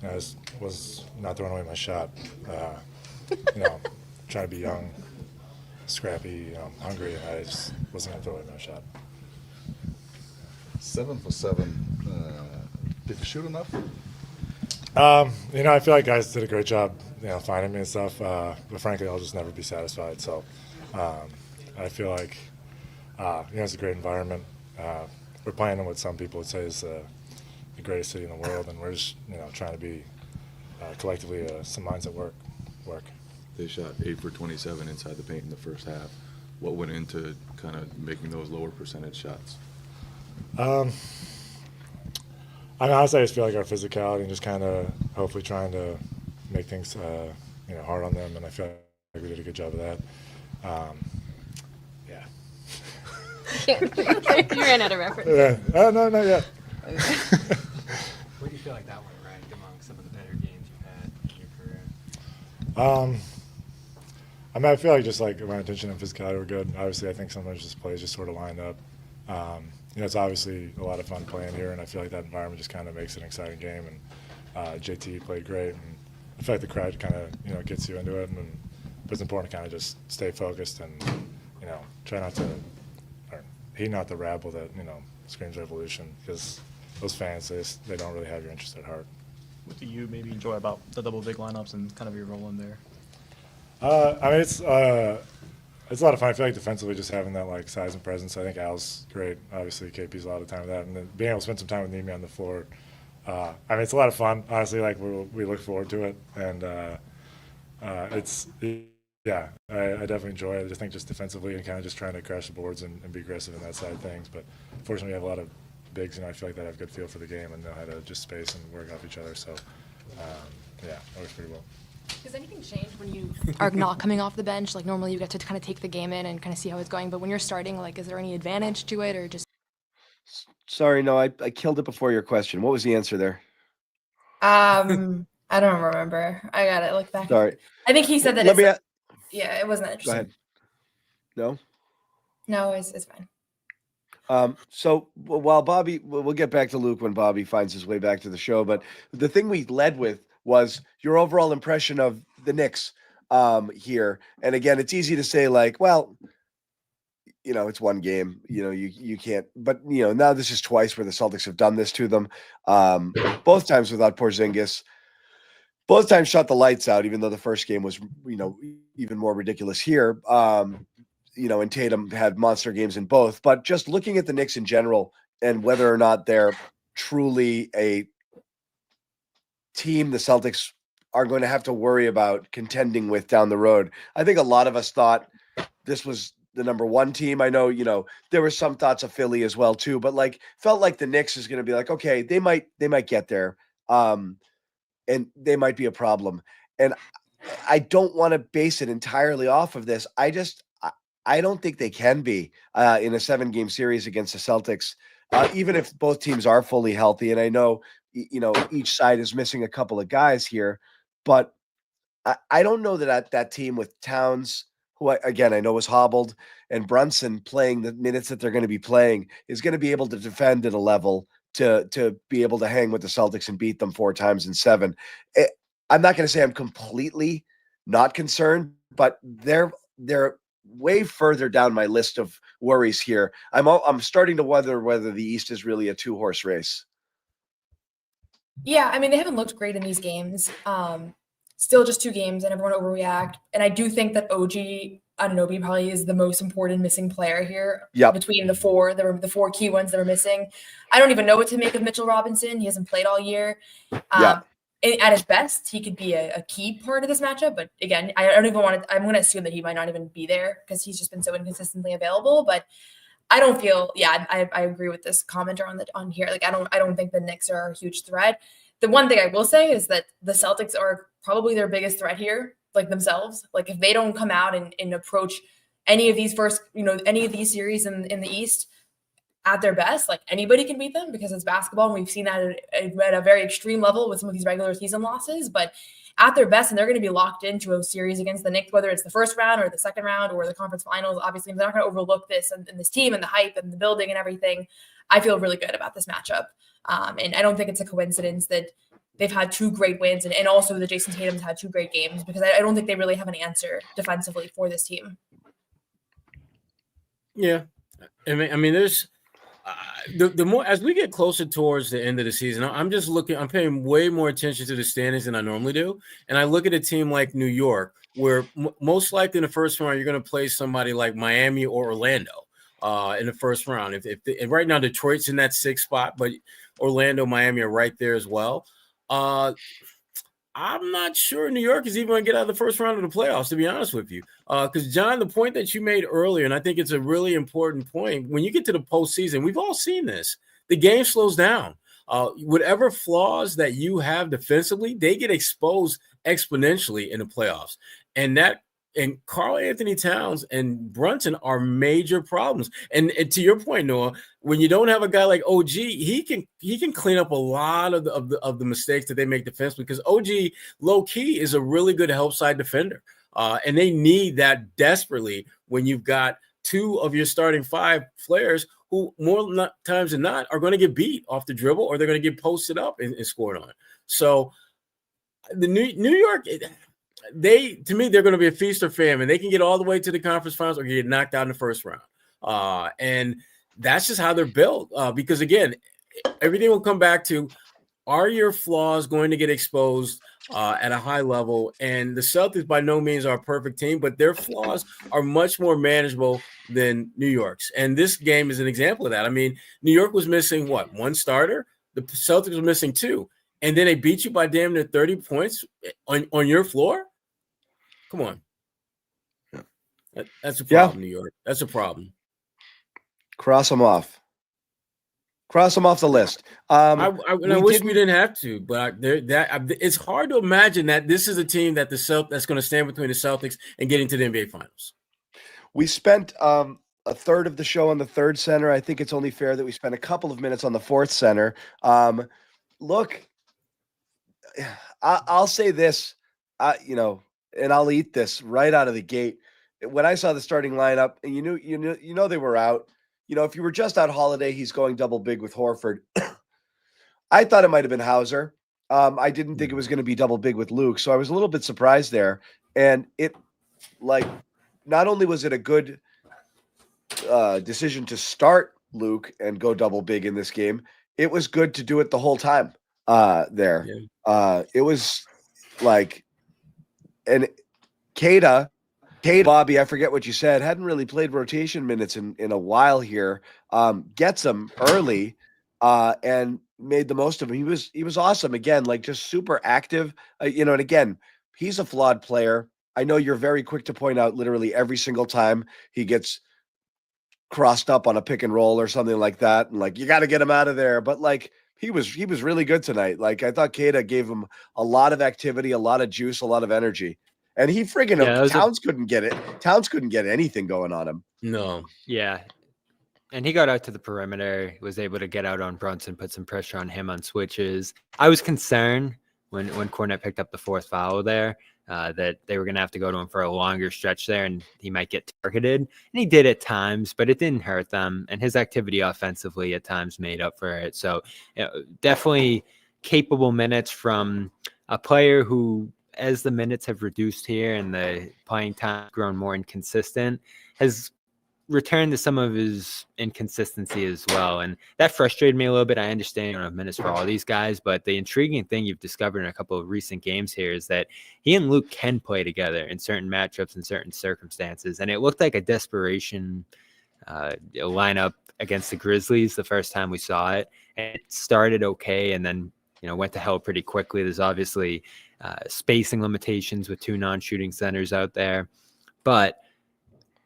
I was not throwing away my shot. Trying to be young, scrappy, hungry, and I just wasn't going to throw away my shot. 7 for 7. Did you shoot enough? I feel like guys did a great job, finding me and stuff. But frankly, I'll just never be satisfied. So I feel like, it's a great environment. We're playing in what some people would say is the greatest city in the world, and we're just, trying to be collectively some minds at work. They shot 8 for 27 inside the paint in the first half. What went into kind of making those lower percentage shots? Honestly, I just feel like our physicality and just kind of hopefully trying to make things, hard on them, and I feel like we did a good job of that. You ran out of reference. Yeah. No, not yet. Where do you feel like that one ranked among some of the better games you've had in your career? I feel like just like my intention and physicality were good. Obviously, I think sometimes just plays just sort of lined up. It's obviously a lot of fun playing here, and I feel like that environment just kind of makes it an exciting game. And JT played great, and I feel like the crowd kind of gets you into it. But it's important to kind of just stay focused and try not to. Not the rabble that screams revolution, because those fans they don't really have your interest at heart. What do you maybe enjoy about the double big lineups and kind of your role in there? It's a lot of fun. I feel like defensively, just having that size and presence. I think Al's great. Obviously, KP's a lot of time with that, and then being able to spend some time with Nimi on the floor. It's a lot of fun. Honestly, we look forward to it, and Yeah, I definitely enjoy it. I just think just defensively and kind of just trying to crash the boards and be aggressive in that side of things. But fortunately, we have a lot of bigs, I feel like they have a good feel for the game and know how to just space and work off each other. So, that works pretty well. Does anything change when you are not coming off the bench? Like normally you get to kind of take the game in and kind of see how it's going. But when you're starting, is there any advantage to it or just? Sorry, no, I killed it before your question. What was the answer there? I don't remember. I gotta look back. Sorry. I think he said that. Yeah, it wasn't that interesting. Go ahead. No, it's fine. So while Bobby, we'll get back to Luke when Bobby finds his way back to the show. But the thing we led with was your overall impression of the Knicks here. And again, it's easy to say it's one game. You can't. But now this is twice where the Celtics have done this to them. Both times without Porzingis. Both times shot the lights out, even though the first game was, even more ridiculous here. And Tatum had monster games in both. But just looking at the Knicks in general and whether or not they're truly a team the Celtics are going to have to worry about contending with down the road. I think a lot of us thought this was the number one team. I know, there were some thoughts of Philly as well too, but felt like the Knicks is going to be okay, they might get there. And they might be a problem. And I don't want to base it entirely off of this. I don't think they can be in a 7-game series against the Celtics, even if both teams are fully healthy. And I know, each side is missing a couple of guys here, but I don't know that team with Towns, who again I know is hobbled, and Brunson playing the minutes that they're going to be playing is going to be able to defend at a level to be able to hang with the Celtics and beat them 4 times in 7. I'm not going to say I'm completely not concerned, but they're way further down my list of worries here. I'm starting to wonder whether the East is really a 2-horse race. Yeah, I mean, they haven't looked great in these games. Still just 2 games and everyone overreact. And I do think that OG Anunoby probably is the most important missing player here. Yep. Between the 4, the 4 key ones that are missing. I don't even know what to make of Mitchell Robinson. He hasn't played all year. At his best, he could be a key part of this matchup. But again, I don't even want to – I'm going to assume that he might not even be there because he's just been so inconsistently available. But I don't feel – I agree with this commenter on here. Like, I don't think the Knicks are a huge threat. The one thing I will say is that the Celtics are probably their biggest threat here, like themselves. Like, if they don't come out and approach any of these any of these series in the East at their best, like, anybody can beat them because it's basketball, and we've seen that at a very extreme level with some of these regular season losses. But at their best, and they're going to be locked into a series against the Knicks, whether it's the first round or the second round or the conference finals. Obviously, they're not going to overlook this and this team and the hype and the building and everything. I feel really good about this matchup. And I don't think it's a coincidence that they've had 2 great wins and also that Jason Tatum's had 2 great games, because I don't think they really have an answer defensively for this team. Yeah. I mean, there's the more as we get closer towards the end of the season, I'm paying way more attention to the standings than I normally do. And I look at a team like New York, where most likely in the first round, you're going to play somebody like Miami or Orlando in the first round. If right now Detroit's in that 6th spot, but Orlando, Miami are right there as well. I'm not sure New York is even going to get out of the first round of the playoffs, to be honest with you. Because, John, the point that you made earlier, and I think it's a really important point, when you get to the postseason, we've all seen this. The game slows down. Whatever flaws that you have defensively, they get exposed exponentially in the playoffs. And Karl Anthony Towns and Brunson are major problems. And to your point, Noah, when you don't have a guy like OG, he can clean up a lot of the mistakes that they make defensively, because OG low key is a really good help side defender, and they need that desperately when you've got 2 of your starting 5 players who more times than not are going to get beat off the dribble, or they're going to get posted up and scored on. So the New York. To me, they're going to be a feast or famine. They can get all the way to the conference finals or get knocked out in the first round. And that's just how they're built. Because, again, everything will come back to, are your flaws going to get exposed at a high level? And the Celtics by no means are a perfect team, but their flaws are much more manageable than New York's. And this game is an example of that. I mean, New York was missing, 1 starter? The Celtics were missing 2. And then they beat you by damn near 30 points on your floor? Come on. That's a problem, New York. That's a problem. Cross them off. Cross them off the list. I wish we didn't have to, but it's hard to imagine that this is a team that that's going to stand between the Celtics and get into the NBA Finals. We spent a third of the show on the 3rd center. I think it's only fair that we spend a couple of minutes on the 4th center. Look, I'll say this, and I'll eat this right out of the gate. When I saw the starting lineup, and you know they were out. If you were just out Holiday, he's going double big with Horford. I thought it might have been Hauser. I didn't think it was going to be double big with Luke, so I was a little bit surprised there. And not only was it a good decision to start Luke and go double big in this game, it was good to do it the whole time there. Yeah. It was like. And Kata, Bobby, I forget what you said, hadn't really played rotation minutes in a while here. Gets them early and made the most of him. He was awesome. Again, just super active. And again, he's a flawed player. I know you're very quick to point out literally every single time he gets crossed up on a pick and roll or something like that. And you got to get him out of there. But he was really good tonight. I thought Kata gave him a lot of activity, a lot of juice, a lot of energy. And he Towns couldn't get it. Towns couldn't get anything going on him. No. Yeah. And he got out to the perimeter, was able to get out on Brunson, put some pressure on him on switches. I was concerned when Cornette picked up the 4th foul there that they were going to have to go to him for a longer stretch there, and he might get targeted. And he did at times, but it didn't hurt them. And his activity offensively at times made up for it. So definitely capable minutes from a player who, as the minutes have reduced here and the playing time grown more inconsistent, has returned to some of his inconsistency as well. And that frustrated me a little bit. I understand you don't have minutes for all these guys, but the intriguing thing you've discovered in a couple of recent games here is that he and Luke can play together in certain matchups and certain circumstances. And it looked like a desperation lineup against the Grizzlies the first time we saw it. And it started okay and then, went to hell pretty quickly. There's obviously spacing limitations with 2 non-shooting centers out there, but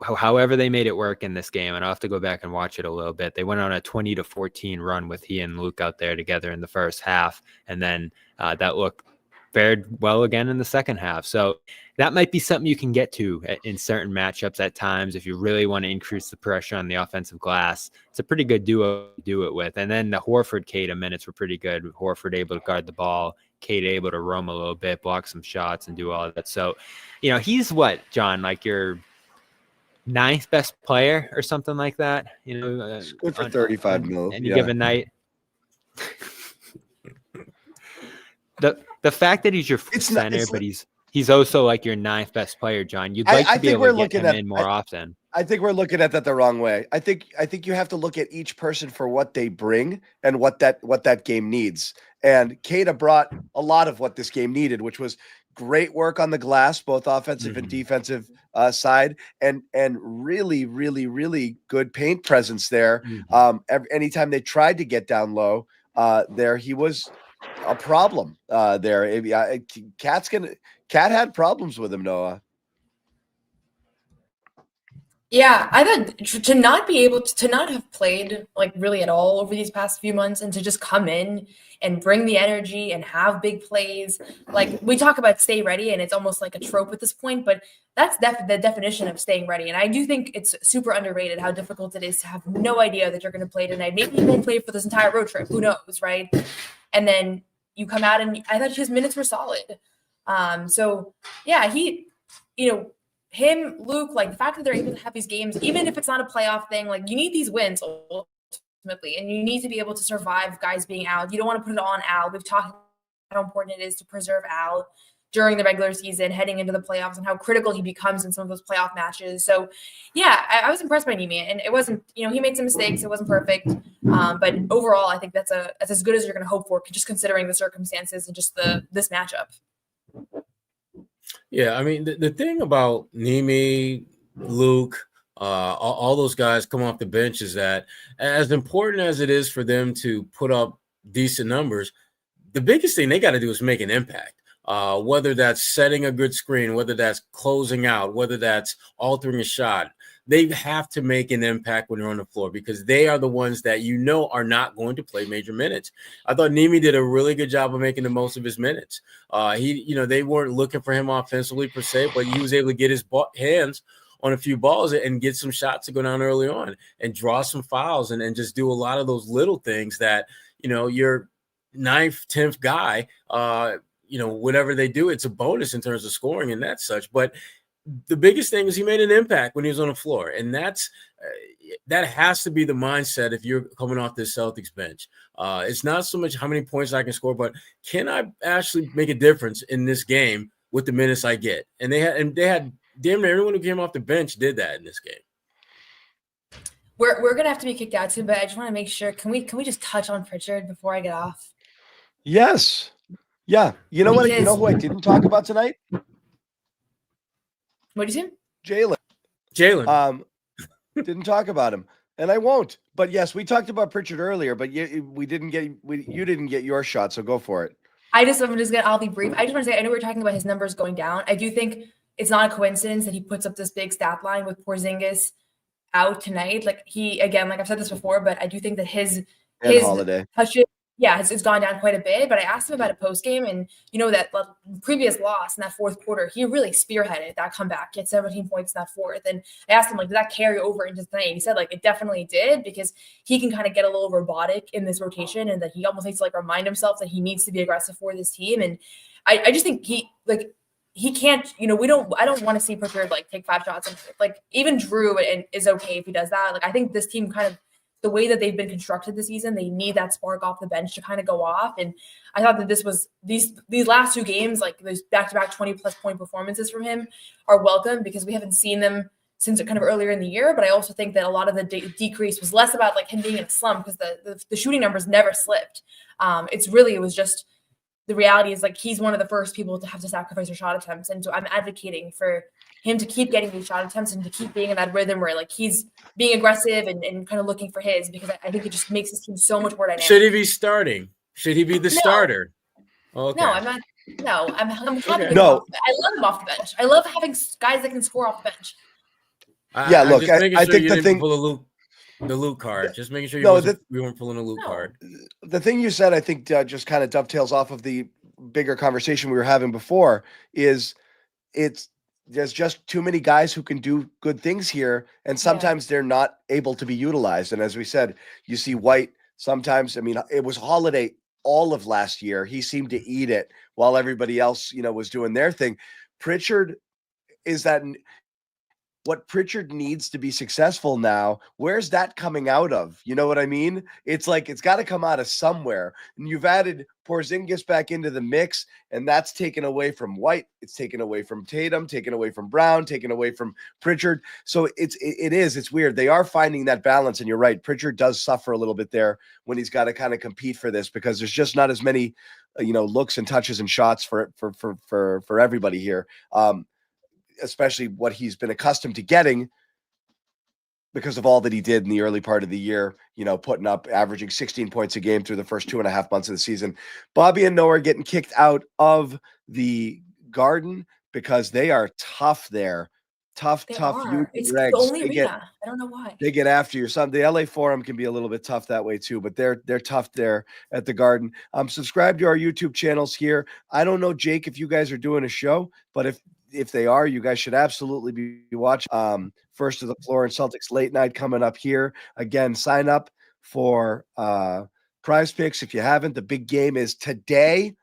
however they made it work in this game, and I'll have to go back and watch it a little bit. They went on a 20-14 run with he and Luke out there together in the first half, and then that look fared well again in the second half. So that might be something you can get to in certain matchups at times if you really want to increase the pressure on the offensive glass. It's a pretty good duo to do it with. And then the Horford-Kata minutes were pretty good. Horford able to guard the ball, Kata able to roam a little bit, block some shots, and do all of that. So, he's what, John, like your 9th best player or something like that, good for 35 mil any given night. The fact that he's your center, but he's also like your 9th best player, John. You'd like to be able to get him in more often. I think we're looking at that the wrong way. I think you have to look at each person for what they bring and what that game needs. And Kata brought a lot of what this game needed, which was great work on the glass, both offensive and defensive side, and really, really, really good paint presence there. Anytime they tried to get down low, there he was a problem there. Cat had problems with him, Noah. Yeah, I thought to not be able to not have played like really at all over these past few months and to just come in and bring the energy and have big plays. Like we talk about stay ready and it's almost like a trope at this point, but that's the definition of staying ready. And I do think it's super underrated how difficult it is to have no idea that you're going to play tonight. Maybe you won't play for this entire road trip. Who knows, right? And then you come out and I thought his minutes were solid. So yeah, him, Luke, like the fact that they're able to have these games, even if it's not a playoff thing, like you need these wins ultimately, and you need to be able to survive guys being out. You don't want to put it on Al. We've talked about how important it is to preserve Al during the regular season, heading into the playoffs, and how critical he becomes in some of those playoff matches. So, yeah, I was impressed by Nimi, and it wasn't, he made some mistakes. It wasn't perfect, but overall, I think that's as good as you're going to hope for, just considering the circumstances and just this matchup. Yeah, I mean, the thing about Nimi, Luke, all those guys come off the bench is that as important as it is for them to put up decent numbers, the biggest thing they got to do is make an impact. Whether that's setting a good screen, whether that's closing out, whether that's altering a shot, they have to make an impact when they're on the floor because they are the ones that are not going to play major minutes. I thought Nimi did a really good job of making the most of his minutes. They weren't looking for him offensively per se, but he was able to get his hands on a few balls and get some shots to go down early on and draw some fouls and just do a lot of those little things that, your 9th, 10th guy, whatever they do, it's a bonus in terms of scoring and that such. But the biggest thing is he made an impact when he was on the floor. And that has to be the mindset if you're coming off this Celtics bench. It's not so much how many points I can score, but can I actually make a difference in this game with the minutes I get? And they had damn near everyone who came off the bench did that in this game. We're gonna have to be kicked out soon, but I just want to make sure. Can we just touch on Pritchard before I get off? Yes. Yeah. You know what? You know who I didn't talk about tonight? What did you say? Jalen. Didn't talk about him, and I won't. But yes, we talked about Pritchard earlier, but you didn't get your shot, so go for it. I'll be brief. I just want to say, I know we're talking about his numbers going down. I do think it's not a coincidence that he puts up this big stat line with Porzingis out tonight. Like again, like I've said this before, but I do think that his Holiday touches. Yeah, it's gone down quite a bit, but I asked him about it post-game, and that previous loss in that fourth quarter, he really spearheaded that comeback. He had 17 points in that fourth, and I asked him, did that carry over into tonight? He said, it definitely did, because he can kind of get a little robotic in this rotation, and that he almost needs to, remind himself that he needs to be aggressive for this team, and I just think he can't, I don't want to see Pritchard like take 5 shots and like even Drew is okay if he does that. Like I think this team kind of the way that they've been constructed this season, they need that spark off the bench to kind of go off. And I thought that this was these last 2 games, like those back-to-back 20+ point performances from him are welcome because we haven't seen them since kind of earlier in the year. But I also think that a lot of the decrease was less about like him being in a slump because the shooting numbers never slipped. It was just the reality is like he's one of the first people to have to sacrifice their shot attempts. And so I'm advocating for him to keep getting these shot attempts and to keep being in that rhythm where like he's being aggressive and kind of looking for his, because I think it just makes this team so much more dynamic. Should he be starting? Should he be the starter? Okay. No, I'm not. No, I'm happy Okay. with him off the, I love him off the bench. I love having guys that can score off the bench. Look, I think the thing. Pull the Luke card. Just making sure we weren't pulling a Luke card. The thing you said, I think, just kind of dovetails off of the bigger conversation we were having before. There's just too many guys who can do good things here, and sometimes they're not able to be utilized. And as we said, you see White sometimes. I mean, it was Holiday all of last year. He seemed to eat it while everybody else, was doing their thing. Pritchard is that. What Pritchard needs to be successful now, where's that coming out of? You know what I mean? It's like it's got to come out of somewhere. And you've added Porzingis back into the mix, and that's taken away from White. It's taken away from Tatum, taken away from Brown, taken away from Pritchard. So it's weird. They are finding that balance, and you're right. Pritchard does suffer a little bit there when he's got to kind of compete for this because there's just not as many, looks and touches and shots for everybody here. Especially what he's been accustomed to getting because of all that he did in the early part of the year, averaging 16 points a game through the first 2.5 months of the season. Bobby and Noah are getting kicked out of the Garden because they are tough there. Tough. It's regs. the only arena. I don't know why. They get after you. The LA Forum can be a little bit tough that way too, but they're tough there at the Garden. Subscribe to our YouTube channels here. I don't know, Jake, if you guys are doing a show, but if they are, you guys should absolutely be watching First to the Floor and Celtics Late Night coming up here. Again, sign up for Prize Picks if you haven't. The big game is today.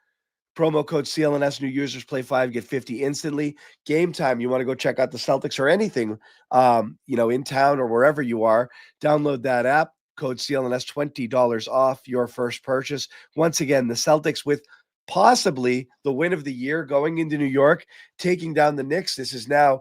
Promo code CLNS. New users play 5, get 50 instantly. Game time. You want to go check out the Celtics or anything, in town or wherever you are. Download that app. Code CLNS, $20 off your first purchase. Once again, the Celtics with possibly the win of the year going into New York, taking down the Knicks. This is now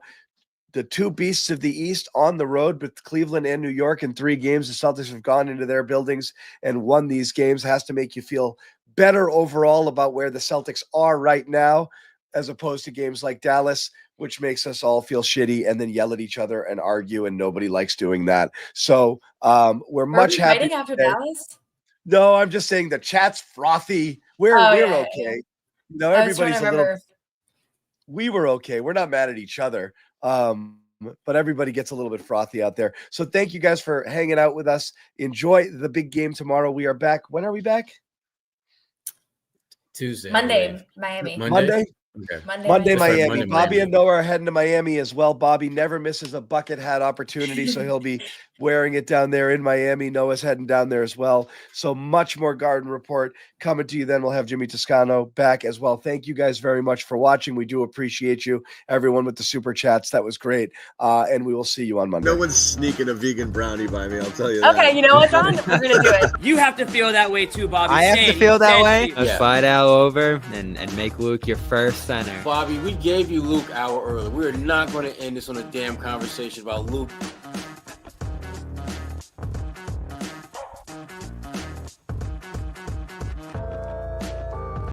the 2 beasts of the East on the road with Cleveland and New York in 3 games. The Celtics have gone into their buildings and won these games. Has to make you feel better overall about where the Celtics are right now, as opposed to games like Dallas, which makes us all feel shitty and then yell at each other and argue, and nobody likes doing that. So we're much happy. Fighting after Dallas? No, I'm just saying the chat's frothy. We're okay. Everybody's a little. We were okay. We're not mad at each other. But everybody gets a little bit frothy out there. So thank you guys for hanging out with us. Enjoy the big game tomorrow. We are back. When are we back? Tuesday. Monday, Miami. Monday? Okay. Monday, Miami. Monday, Bobby Miami. and Noah are heading to Miami as well. Bobby never misses a bucket hat opportunity, so he'll be wearing it down there in Miami. Noah's heading down there as well. So much more Garden Report coming to you. Then we'll have Jimmy Toscano back as well. Thank you guys very much for watching. We do appreciate you, everyone with the super chats. That was great. And we will see you on Monday. No one's sneaking a vegan brownie by me, I'll tell you that. Okay, you know what, John? We're going to do it. You have to feel that way too, Bobby. I have to feel that way. Yeah. Slide Al over and make Luke your first center. Bobby, we gave you Luke hour early. We're not going to end this on a damn conversation about Luke